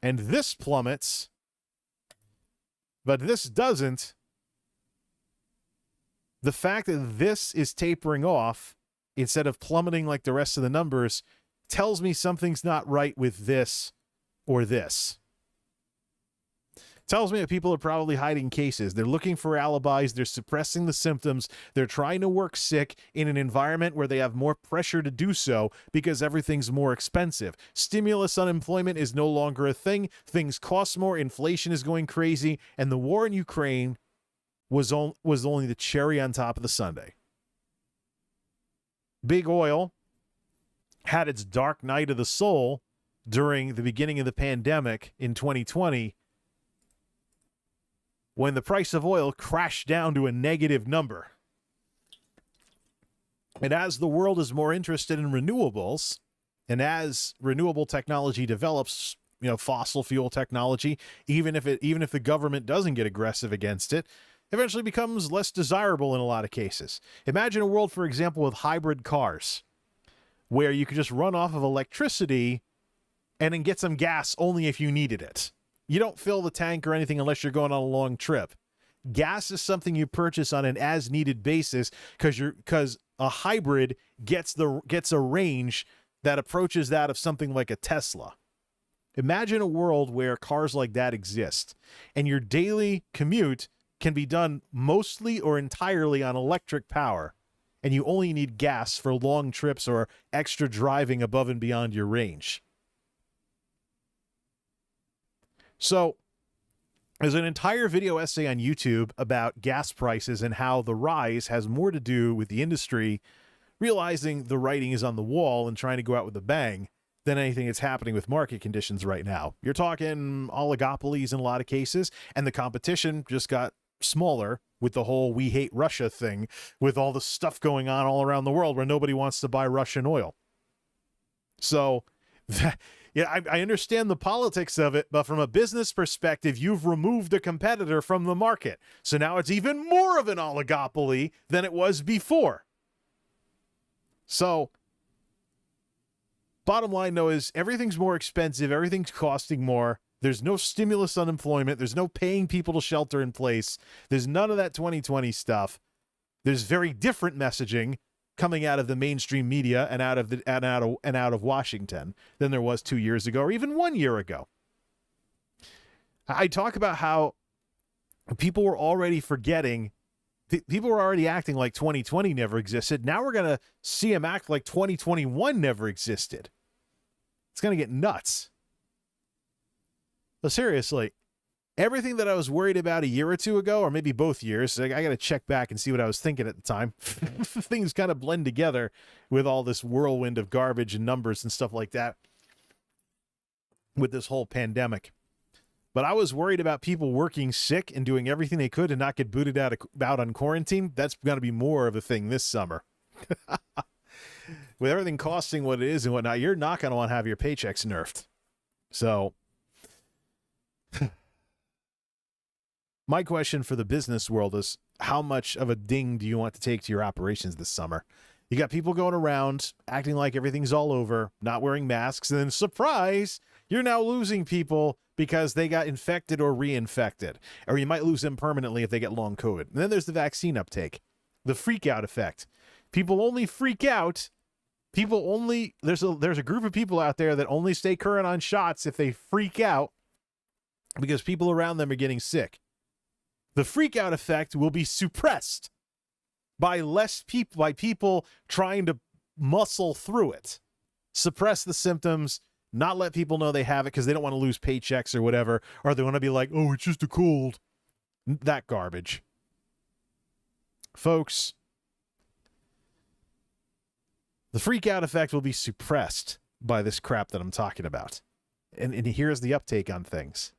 Speaker 1: and this plummets, but this doesn't, the fact that this is tapering off instead of plummeting like the rest of the numbers tells me something's not right with this or this. Tells me that people are probably hiding cases. They're looking for alibis. They're suppressing the symptoms. They're trying to work sick in an environment where they have more pressure to do so because everything's more expensive. Stimulus unemployment is no longer a thing. Things cost more. Inflation is going crazy. And the war in Ukraine was only the cherry on top of the sundae. Big oil had its dark night of the soul during the beginning of the pandemic in 2020 when the price of oil crashed down to a negative number. And as the world is more interested in renewables, and as renewable technology develops, fossil fuel technology, even if the government doesn't get aggressive against it, eventually becomes less desirable in a lot of cases. Imagine a world, for example, with hybrid cars, where you could just run off of electricity and then get some gas only if you needed it. You don't fill the tank or anything unless you're going on a long trip. Gas is something you purchase on an as-needed basis because a hybrid gets a range that approaches that of something like a Tesla. Imagine a world where cars like that exist, and your daily commute can be done mostly or entirely on electric power, and you only need gas for long trips or extra driving above and beyond your range. So there's an entire video essay on YouTube about gas prices and how the rise has more to do with the industry realizing the writing is on the wall and trying to go out with a bang than anything that's happening with market conditions right now. You're talking oligopolies in a lot of cases, and the competition just got smaller with the whole "we hate Russia" thing, with all the stuff going on all around the world where nobody wants to buy Russian oil. So yeah, I understand the politics of it, but from a business perspective, you've removed a competitor from the market. So now it's even more of an oligopoly than it was before. So bottom line, though, is everything's more expensive. Everything's costing more. There's no stimulus unemployment. There's no paying people to shelter in place. There's none of that 2020 stuff. There's very different messaging coming out of the mainstream media and out of Washington than there was 2 years ago or even 1 year ago. I talk about how people were already forgetting. People were already acting like 2020 never existed. Now we're going to see them act like 2021 never existed. It's going to get nuts. But seriously, everything that I was worried about a year or two ago, or maybe both years, I got to check back and see what I was thinking at the time. Things kind of blend together with all this whirlwind of garbage and numbers and stuff like that with this whole pandemic. But I was worried about people working sick and doing everything they could to not get booted out on quarantine. That's going to be more of a thing this summer. With everything costing what it is and whatnot, you're not going to want to have your paychecks nerfed. So my question for the business world is, how much of a ding do you want to take to your operations this summer? You got people going around acting like everything's all over, not wearing masks, and then surprise, you're now losing people because they got infected or reinfected, or you might lose them permanently if they get long COVID. And then there's the vaccine uptake, the freak out effect. People only freak out. There's a group of people out there that only stay current on shots if they freak out because people around them are getting sick. The freak out effect will be suppressed by people trying to muscle through it, suppress the symptoms, not let people know they have it because they don't want to lose paychecks or whatever, or they want to be like, oh, it's just a cold. That garbage. Folks, the freak out effect will be suppressed by this crap that I'm talking about. And here's the uptake on things.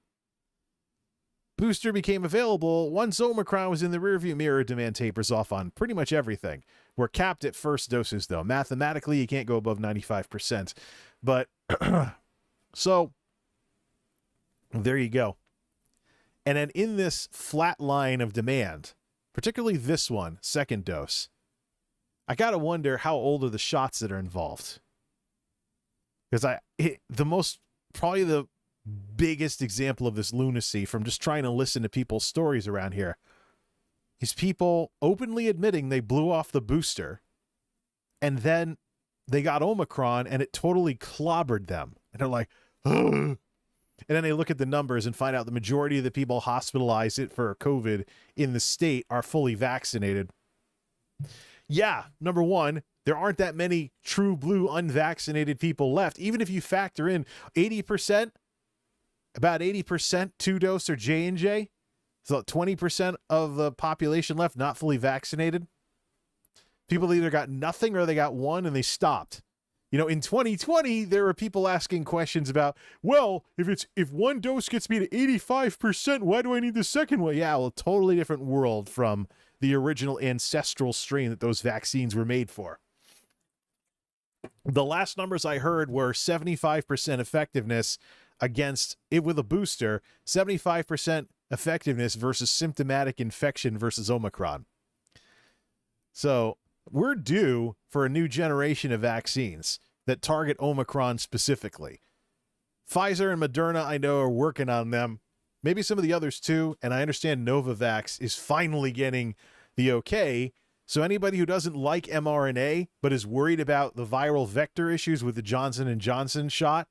Speaker 1: Booster became available once Omicron was in the rearview mirror. Demand tapers off on pretty much everything. We're capped at first doses, though. Mathematically, you can't go above 95%. But, so, there you go. And then in this flat line of demand, particularly this one, second dose, I got to wonder how old are the shots that are involved. Because probably the biggest example of this lunacy from just trying to listen to people's stories around here is people openly admitting they blew off the booster and then they got Omicron and it totally clobbered them. And they're like, ugh. And then they look at the numbers and find out the majority of the people hospitalized for COVID in the state are fully vaccinated. Yeah, number one, there aren't that many true blue unvaccinated people left. Even if you factor in 80%, about 80% two-dose or J&J, so 20% of the population left not fully vaccinated. People either got nothing or they got one and they stopped. You know, in 2020, there were people asking questions about, well, if one dose gets me to 85%, why do I need the second one? Yeah, well, totally different world from the original ancestral strain that those vaccines were made for. The last numbers I heard were 75% effectiveness against it with a booster, 75% effectiveness versus symptomatic infection versus Omicron. So we're due for a new generation of vaccines that target Omicron specifically. Pfizer and Moderna, I know, are working on them. Maybe some of the others too. And I understand Novavax is finally getting the okay. So anybody who doesn't like mRNA but is worried about the viral vector issues with the Johnson & Johnson shot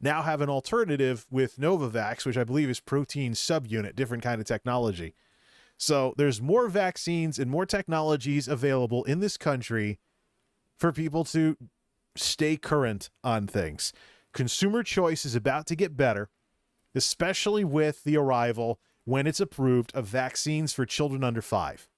Speaker 1: now have an alternative with Novavax, which I believe is protein subunit, different kind of technology. So there's more vaccines and more technologies available in this country for people to stay current on things. Consumer choice is about to get better, especially with the arrival, when it's approved, of vaccines for children under 5.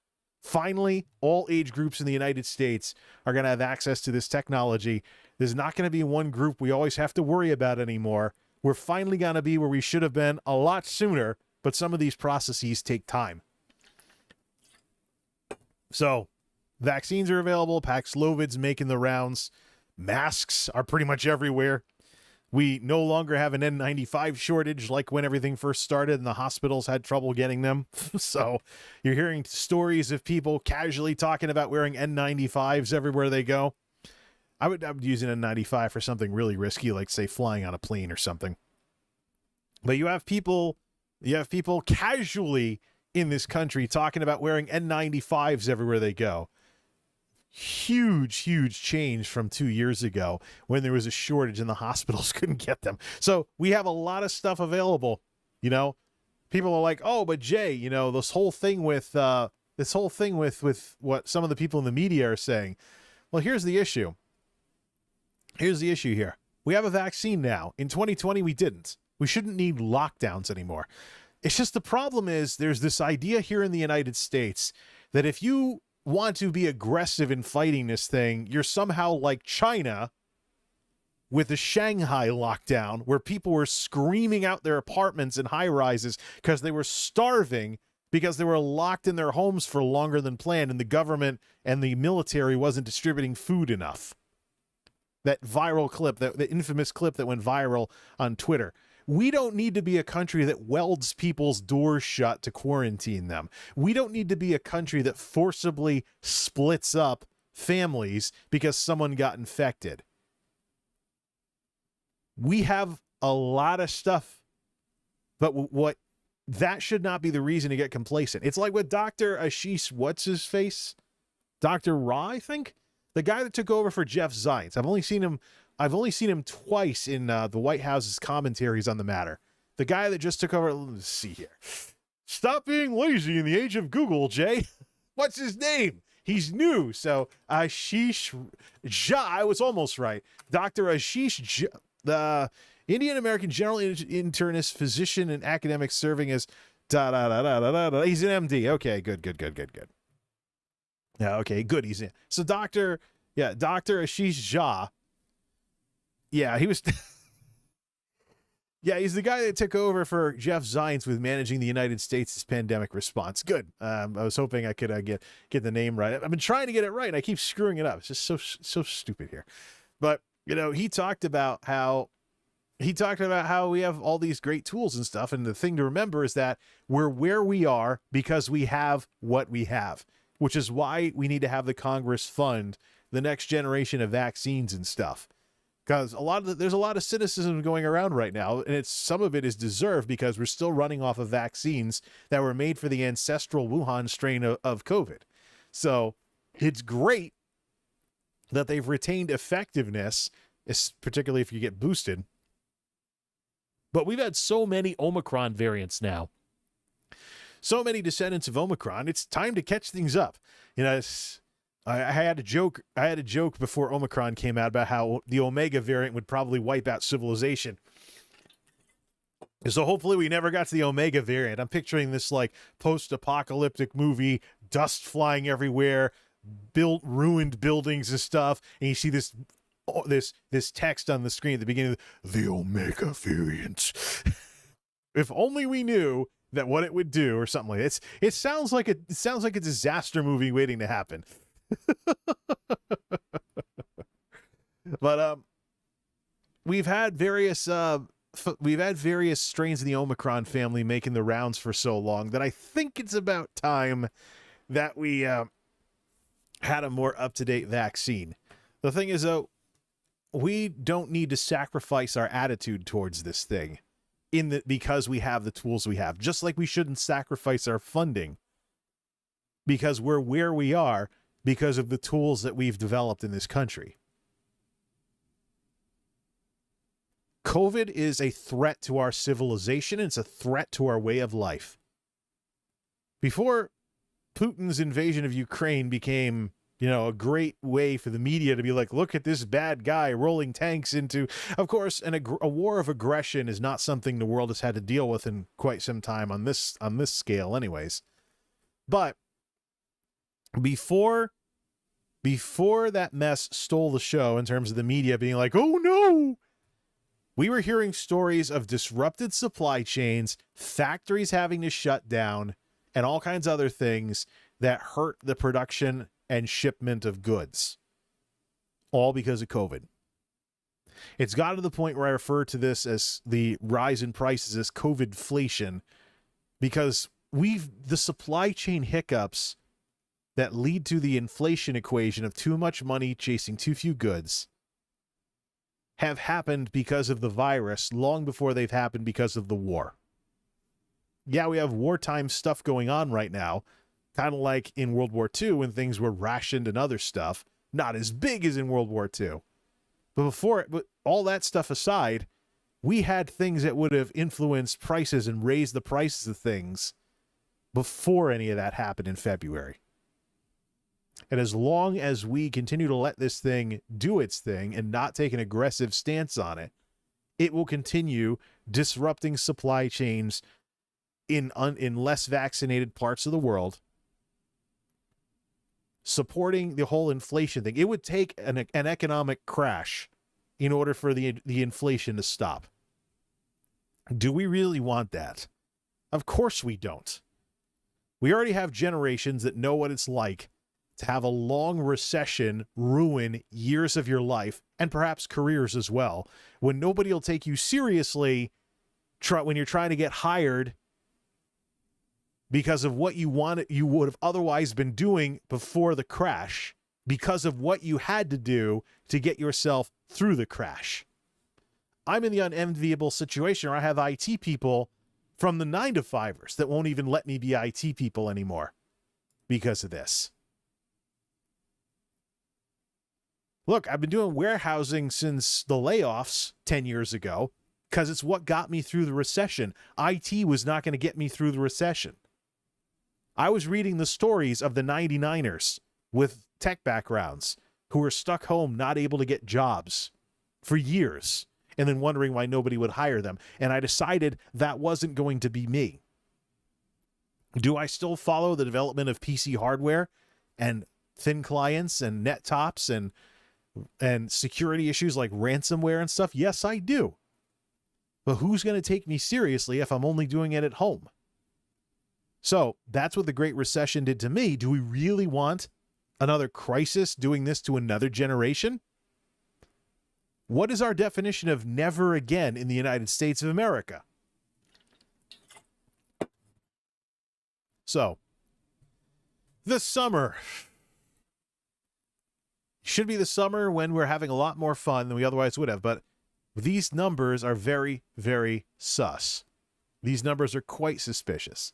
Speaker 1: Finally, all age groups in the United States are going to have access to this technology. There's not going to be one group we always have to worry about anymore. We're finally going to be where we should have been a lot sooner, but some of these processes take time. So, vaccines are available. Paxlovid's making the rounds. Masks are pretty much everywhere. We no longer have an N95 shortage like when everything first started and the hospitals had trouble getting them. So you're hearing stories of people casually talking about wearing N95s everywhere they go. I would use an N95 for something really risky, like, say, flying on a plane or something. But you have people casually in this country talking about wearing N95s everywhere they go. Huge change from 2 years ago when there was a shortage and the hospitals couldn't get them. So we have a lot of stuff available. You know, people are like, oh, but Jay, you know, this whole thing with what some of the people in the media are saying. Well, here's the issue. Here's the issue here. We have a vaccine now. In 2020, we didn't. We shouldn't need lockdowns anymore. It's just the problem is there's this idea here in the United States that if you want to be aggressive in fighting this thing, you're somehow like China with the Shanghai lockdown, where people were screaming out their apartments and high rises because they were starving because they were locked in their homes for longer than planned and the government and the military wasn't distributing food enough. That viral clip, the infamous clip that went viral on Twitter. We don't need to be a country that welds people's doors shut to quarantine them. We don't need to be a country that forcibly splits up families because someone got infected. We have a lot of stuff, but what that should not be the reason to get complacent. It's like with Dr. Ashish, what's his face? Dr. Ra, I think, the guy that took over for Jeff Zients. I've only seen him twice in the White House's commentaries on the matter. The guy that just took over. Let's see here. Stop being lazy in the age of Google, Jay. What's his name? He's new. So Ashish Jha, I was almost right. Dr. Ashish Jha, the Indian American general internist, physician, and academic serving as He's an MD. Okay, good. Yeah, okay, good. He's in. So Dr. Ashish Jha. Yeah, he was. Yeah, he's the guy that took over for Jeff Zients with managing the United States' pandemic response. Good. I was hoping I could get the name right. I've been trying to get it right, and I keep screwing it up. It's just so stupid here. But he talked about how we have all these great tools and stuff, and the thing to remember is that we're where we are because we have what we have, which is why we need to have the Congress fund the next generation of vaccines and stuff. Because there's a lot of cynicism going around right now, and some of it is deserved because we're still running off of vaccines that were made for the ancestral Wuhan strain of COVID. So it's great that they've retained effectiveness, particularly if you get boosted. But we've had so many Omicron variants now, so many descendants of Omicron. It's time to catch things up. I had a joke before Omicron came out about how the Omega variant would probably wipe out civilization. So hopefully we never got to the Omega variant. I'm picturing this like post-apocalyptic movie, dust flying everywhere, ruined buildings and stuff, and you see this text on the screen at the beginning of the Omega variant. If only we knew that what it would do or something like that. It sounds like a disaster movie waiting to happen. But we've had various strains of the Omicron family making the rounds for so long that I think it's about time that we had a more up-to-date vaccine. The thing is, though, we don't need to sacrifice our attitude towards this thing because we have the tools we have, just like we shouldn't sacrifice our funding because we're where we are because of the tools that we've developed in this country. COVID is a threat to our civilization. It's a threat to our way of life. Before Putin's invasion of Ukraine became, a great way for the media to be like, look at this bad guy rolling tanks into, of course, a war of aggression is not something the world has had to deal with in quite some time on this scale anyways. But before that mess stole the show in terms of the media being like, oh no, we were hearing stories of disrupted supply chains, factories having to shut down, and all kinds of other things that hurt the production and shipment of goods, all because of COVID. It's gotten to the point where I refer to this as the rise in prices as COVIDflation, because the supply chain hiccups that lead to the inflation equation of too much money chasing too few goods have happened because of the virus long before they've happened because of the war. Yeah, we have wartime stuff going on right now, kind of like in World War II when things were rationed and other stuff, not as big as in World War II. But all that stuff aside, we had things that would have influenced prices and raised the prices of things before any of that happened in February. And as long as we continue to let this thing do its thing and not take an aggressive stance on it, it will continue disrupting supply chains in less vaccinated parts of the world, supporting the whole inflation thing. It would take an economic crash in order for the inflation to stop. Do we really want that? Of course we don't. We already have generations that know what it's like to have a long recession ruin years of your life and perhaps careers as well, when nobody will take you seriously when you're trying to get hired because of what you would have otherwise been doing before the crash. because of what you had to do to get yourself through the crash. I'm in the unenviable situation where I have IT people from the 9-to-5ers that won't even let me be IT people anymore because of this. Look, I've been doing warehousing since the layoffs 10 years ago because it's what got me through the recession. IT was not going to get me through the recession. I was reading the stories of the 99ers with tech backgrounds who were stuck home, not able to get jobs for years, and then wondering why nobody would hire them. And I decided that wasn't going to be me. Do I still follow the development of PC hardware and thin clients and net tops and security issues like ransomware and stuff? Yes, I do. But who's going to take me seriously if I'm only doing it at home? So that's what the Great Recession did to me. Do we really want another crisis doing this to another generation? What is our definition of never again in the United States of America? So, this summer should be the summer when we're having a lot more fun than we otherwise would have, but these numbers are very, very sus. These numbers are quite suspicious.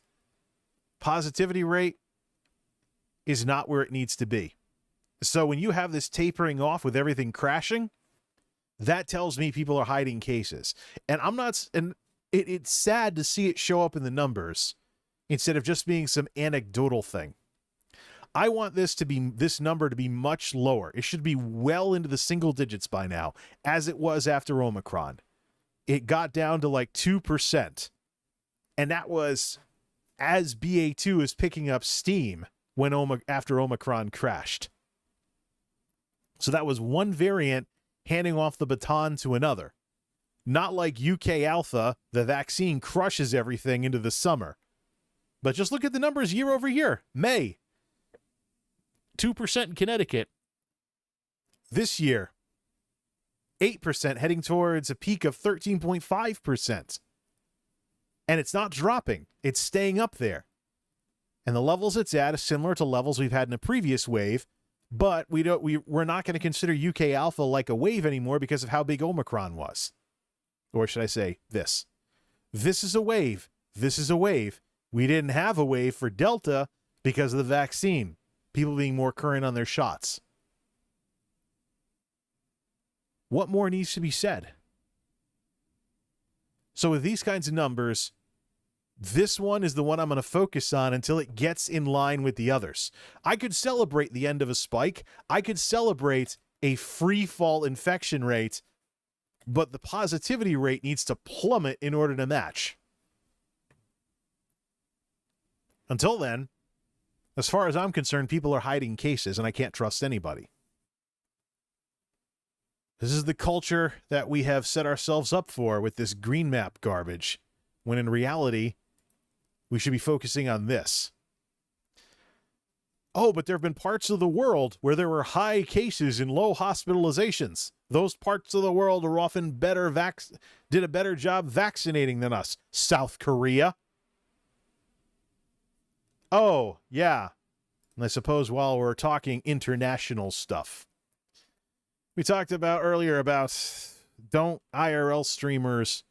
Speaker 1: Positivity rate is not where it needs to be. So when you have this tapering off with everything crashing, that tells me people are hiding cases. And it's sad to see it show up in the numbers instead of just being some anecdotal thing. I want this number to be much lower. It should be well into the single digits by now, as it was after Omicron. It got down to like 2%. And that was as BA2 is picking up steam after Omicron crashed. So that was one variant handing off the baton to another. Not like UK Alpha, the vaccine crushes everything into the summer. But just look at the numbers year over year. May, 2% in Connecticut. This year, 8%, heading towards a peak of 13.5%. And it's not dropping. It's staying up there. And the levels it's at is similar to levels we've had in a previous wave, but we're not going to consider UK Alpha like a wave anymore because of how big Omicron was. Or should I say this? This is a wave. This is a wave. We didn't have a wave for Delta because of the vaccine. People being more current on their shots. What more needs to be said? So with these kinds of numbers, this one is the one I'm going to focus on until it gets in line with the others. I could celebrate the end of a spike. I could celebrate a free fall infection rate, but the positivity rate needs to plummet in order to match. Until then, as far as I'm concerned, people are hiding cases, and I can't trust anybody. This is the culture that we have set ourselves up for with this green map garbage, when in reality, we should be focusing on this. Oh, but there have been parts of the world where there were high cases and low hospitalizations. Those parts of the world are often did a better job vaccinating than us. South Korea. Oh, yeah. And I suppose while we're talking international stuff, we talked about earlier about don't IRL streamers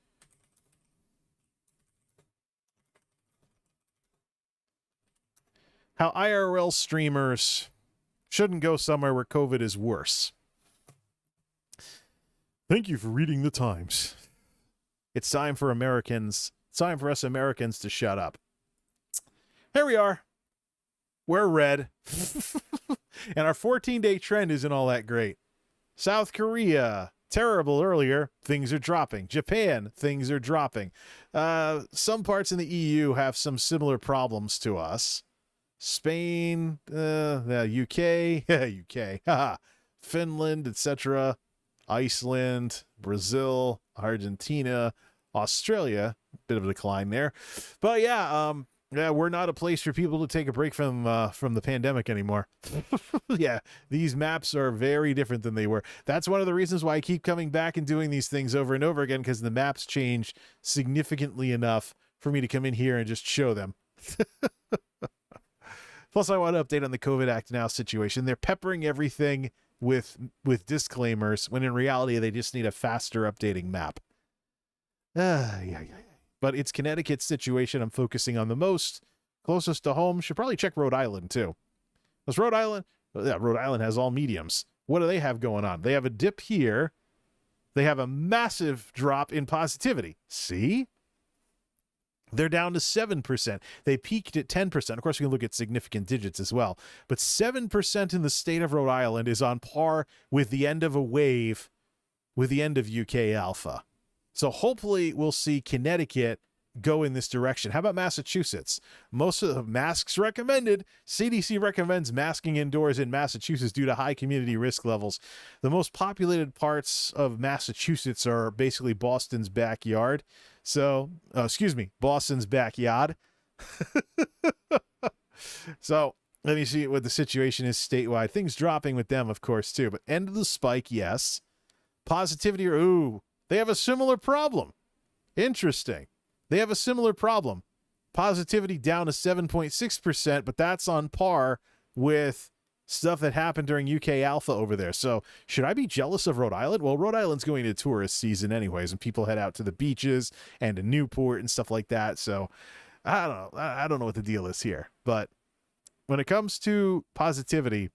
Speaker 1: how IRL streamers shouldn't go somewhere where COVID is worse. Thank you for reading the Times. It's time for Americans. It's time for us Americans to shut up. Here we are. We're red. And our 14-day trend isn't all that great. South Korea, terrible earlier. Things are dropping. Japan, things are dropping. Some parts in the EU have some similar problems to us. Spain, UK, UK, Finland, etc. Iceland, Brazil, Argentina, Australia, bit of a decline there. But yeah, we're not a place for people to take a break from the pandemic anymore. Yeah, these maps are very different than they were. That's one of the reasons why I keep coming back and doing these things over and over again, because the maps change significantly enough for me to come in here and just show them. Plus, I want to update on the COVID Act Now situation. They're peppering everything with disclaimers when in reality they just need a faster updating map. Yeah. But it's Connecticut's situation I'm focusing on the most. Closest to home. Should probably check Rhode Island too. Because Rhode Island has all mediums. What do they have going on? They have a dip here. They have a massive drop in positivity. See? They're down to 7%. They peaked at 10%. Of course, we can look at significant digits as well. But 7% in the state of Rhode Island is on par with the end of a wave, with the end of UK Alpha. So hopefully we'll see Connecticut go in this direction. How about Massachusetts? Most of the masks recommended. CDC recommends masking indoors in Massachusetts due to high community risk levels. The most populated parts of Massachusetts are basically Boston's backyard. So, Boston's backyard. So, let me see what the situation is statewide. Things dropping with them, of course, too. But end of the spike, yes. Positivity, they have a similar problem. Interesting. They have a similar problem. Positivity down to 7.6%, but that's on par with stuff that happened during UK Alpha over there. So should I be jealous of Rhode Island? Well, Rhode Island's going to tourist season anyways, and people head out to the beaches and to Newport and stuff like that. So I don't know. I don't know what the deal is here. But when it comes to positivity,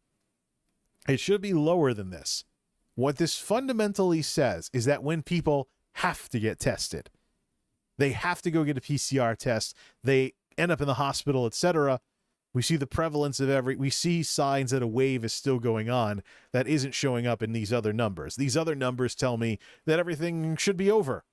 Speaker 1: it should be lower than this. What this fundamentally says is that when people have to get tested, they have to go get a PCR test, they end up in the hospital, etc. We see the prevalence of we see signs that a wave is still going on that isn't showing up in these other numbers. These other numbers tell me that everything should be over.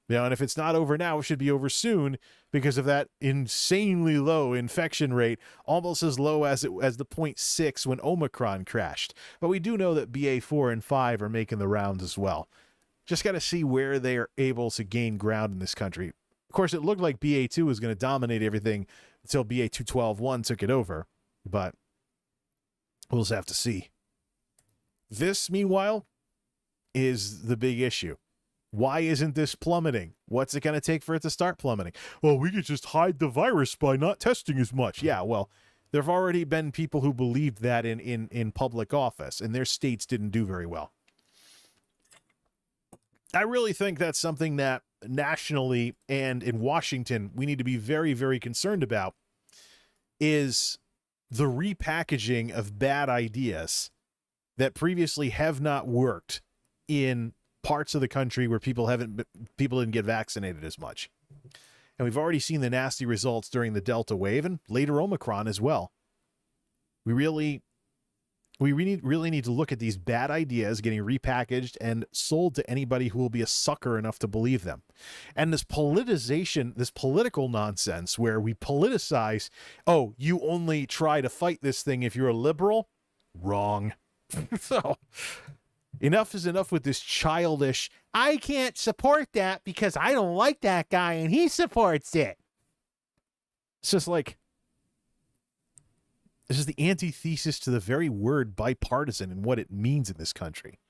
Speaker 1: And if it's not over now, it should be over soon because of that insanely low infection rate, almost as low as the 0.6 when Omicron crashed. But we do know that BA4 and 5 are making the rounds as well. Just got to see where they are able to gain ground in this country. Of course, it looked like BA2 was going to dominate everything until BA2.12.1 took it over, but we'll just have to see. This, meanwhile, is the big issue. Why isn't this plummeting? What's it going to take for it to start plummeting? Well, we could just hide the virus by not testing as much. Yeah, well, there have already been people who believed that in public office, and their states didn't do very well. I really think that's something that nationally and in Washington we need to be very, very concerned about, is the repackaging of bad ideas that previously have not worked in parts of the country where people didn't get vaccinated as much. And we've already seen the nasty results during the Delta wave and later Omicron as well. We really need to look at these bad ideas getting repackaged and sold to anybody who will be a sucker enough to believe them. And this politicization, this political nonsense where we politicize, you only try to fight this thing if you're a liberal. Wrong. So enough is enough with this childish, I can't support that because I don't like that guy and he supports it. It's just like, this is the antithesis to the very word bipartisan and what it means in this country.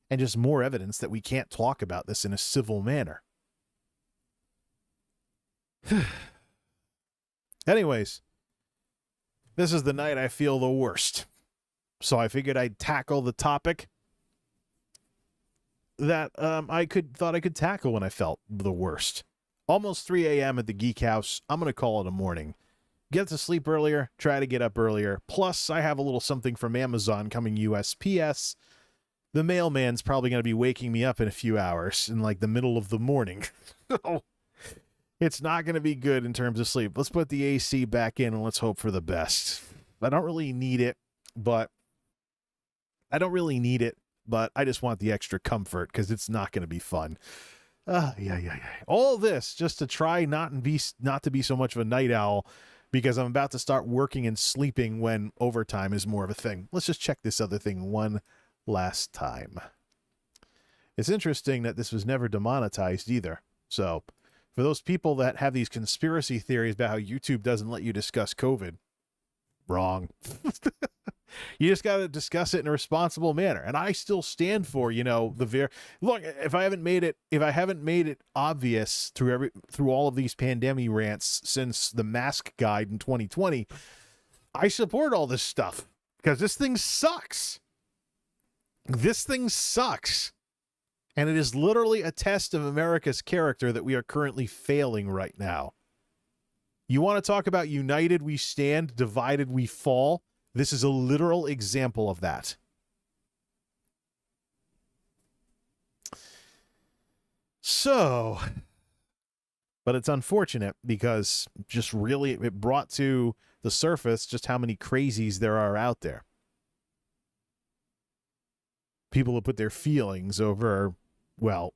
Speaker 1: And just more evidence that we can't talk about this in a civil manner. Anyways, this is the night I feel the worst. So I figured I'd tackle the topic that I thought I could tackle when I felt the worst. Almost 3 a.m. at the Geek House. I'm going to call it a morning. Get to sleep earlier, try to get up earlier. Plus, I have a little something from Amazon coming USPS. The mailman's probably going to be waking me up in a few hours in like the middle of the morning. It's not going to be good in terms of sleep. Let's put the AC back in and let's hope for the best. I don't really need it, but I just want the extra comfort because it's not going to be fun. Yeah. All this just to try not to be so much of a night owl, because I'm about to start working and sleeping when overtime is more of a thing. Let's just check this other thing one last time. It's interesting that this was never demonetized either. So for those people that have these conspiracy theories about how YouTube doesn't let you discuss COVID, wrong. You just got to discuss it in a responsible manner. And I still stand for, look, if I haven't made it obvious through all of these pandemic rants since the mask guide in 2020, I support all this stuff because this thing sucks. This thing sucks. And it is literally a test of America's character that we are currently failing right now. You want to talk about united we stand, divided we fall? This is a literal example of that. So, but it's unfortunate because just really it brought to the surface just how many crazies there are out there. People who put their feelings over, well,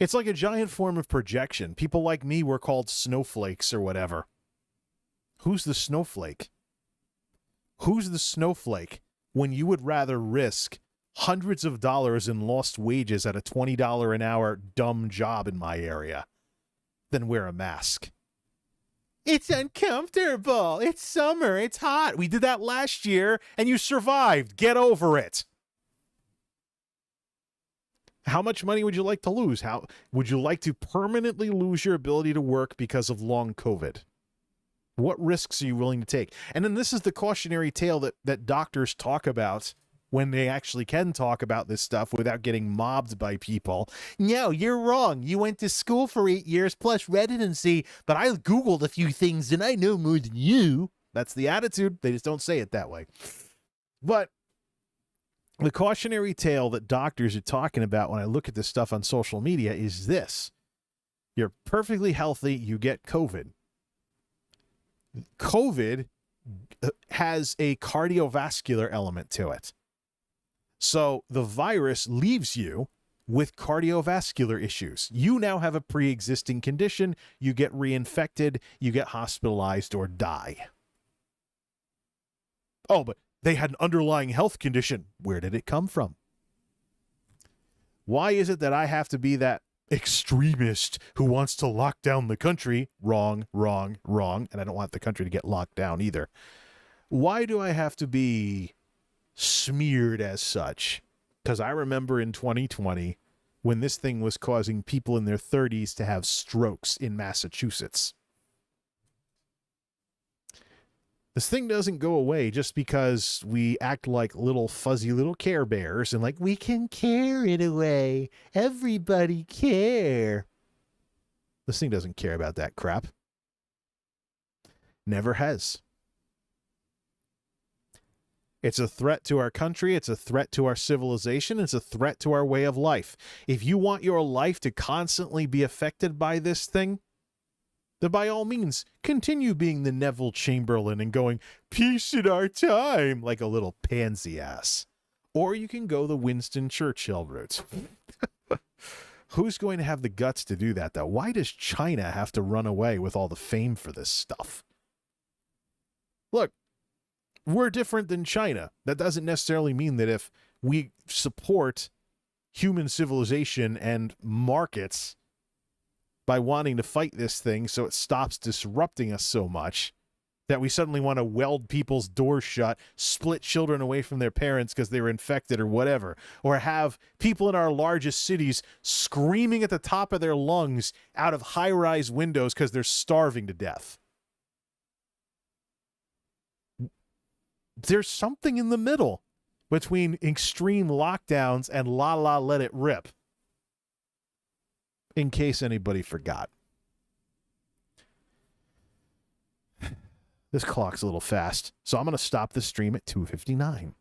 Speaker 1: it's like a giant form of projection. People like me were called snowflakes or whatever. Who's the snowflake? Who's the snowflake when you would rather risk hundreds of dollars in lost wages at a $20 an hour dumb job in my area than wear a mask? It's uncomfortable. It's summer. It's hot. We did that last year and you survived. Get over it. How much money would you like to lose? How would you like to permanently lose your ability to work because of long COVID? What risks are you willing to take? And then this is the cautionary tale that doctors talk about when they actually can talk about this stuff without getting mobbed by people. No, you're wrong. You went to school for 8 years plus residency, but I Googled a few things and I know more than you. That's the attitude. They just don't say it that way. But the cautionary tale that doctors are talking about when I look at this stuff on social media is this. You're perfectly healthy, you get COVID. COVID has a cardiovascular element to it. So the virus leaves you with cardiovascular issues. You now have a pre-existing condition, you get reinfected, you get hospitalized or die. Oh, but they had an underlying health condition. Where did it come from? Why is it that I have to be that extremist who wants to lock down the country? Wrong, wrong, wrong. And I don't want the country to get locked down either. Why do I have to be smeared as such? Because I remember in 2020 when this thing was causing people in their 30s to have strokes in Massachusetts. This thing doesn't go away just because we act like little fuzzy little Care Bears and like, we can care it away. Everybody care. This thing doesn't care about that crap. Never has. It's a threat to our country. It's a threat to our civilization. It's a threat to our way of life. If you want your life to constantly be affected by this thing, then by all means, continue being the Neville Chamberlain and going, peace in our time, like a little pansy ass. Or you can go the Winston Churchill route. Who's going to have the guts to do that, though? Why does China have to run away with all the fame for this stuff? Look, we're different than China. That doesn't necessarily mean that if we support human civilization and markets by wanting to fight this thing so it stops disrupting us so much, that we suddenly want to weld people's doors shut, split children away from their parents because they were infected or whatever, or have people in our largest cities screaming at the top of their lungs out of high-rise windows because they're starving to death. There's something in the middle between extreme lockdowns and let it rip. In case anybody forgot. This clock's a little fast, so I'm going to stop the stream at 2:59.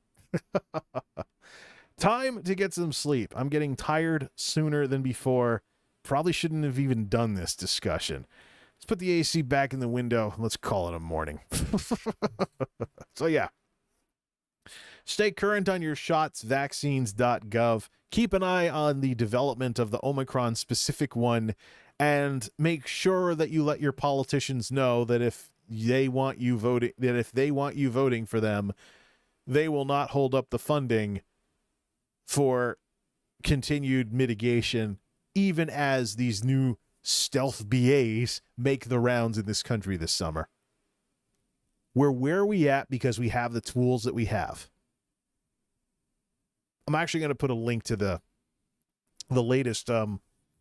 Speaker 1: Time to get some sleep. I'm getting tired sooner than before. Probably shouldn't have even done this discussion. Let's put the AC back in the window. Let's call it a morning. So yeah. Stay current on your shots, vaccines.gov. Keep an eye on the development of the Omicron specific one, and make sure that you let your politicians know that if they want you voting for them, they will not hold up the funding for continued mitigation, even as these new stealth BAs make the rounds in this country this summer. Where are we at because we have the tools that we have? I'm actually going to put a link to the latest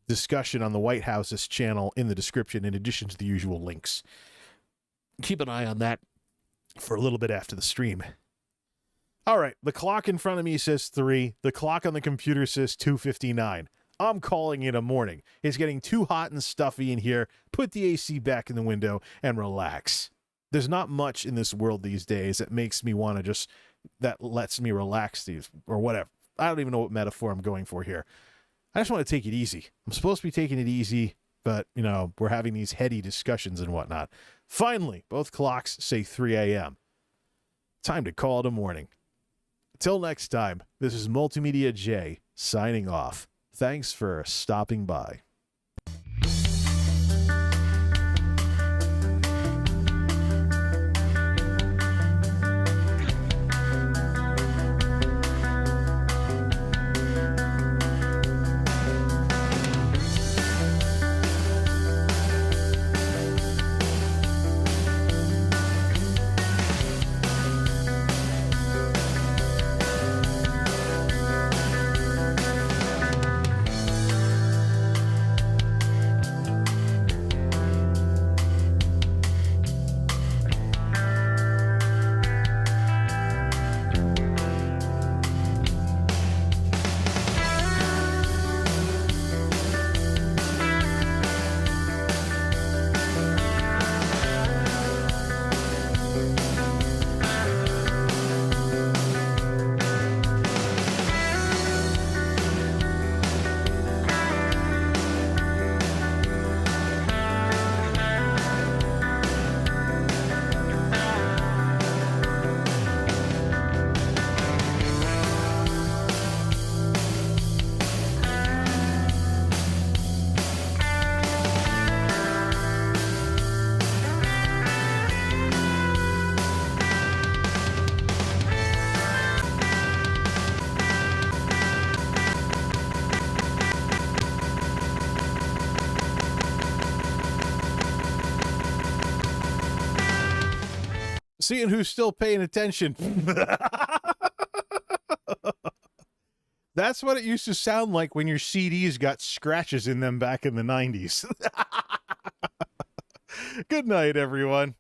Speaker 1: discussion on the White House's channel in the description, in addition to the usual links. Keep an eye on that. for a little bit after the stream. All right, the clock in front of me says 3. The clock on the computer says 2:59. I'm calling it a morning. It's getting too hot and stuffy in here. Put the AC back in the window and relax. There's not much in this world these days that makes me want to just, that lets me relax these, or whatever. I don't even know what metaphor I'm going for here. I just want to take it easy. I'm supposed to be taking it easy, but, you know, we're having these heady discussions and whatnot. Finally, both clocks say 3 a.m. Time to call it a morning. Till next time, this is MultimediaJay signing off. Thanks for stopping by. Seeing who's still paying attention. That's what it used to sound like when your CDs got scratches in them back in the 90s. Good night, everyone.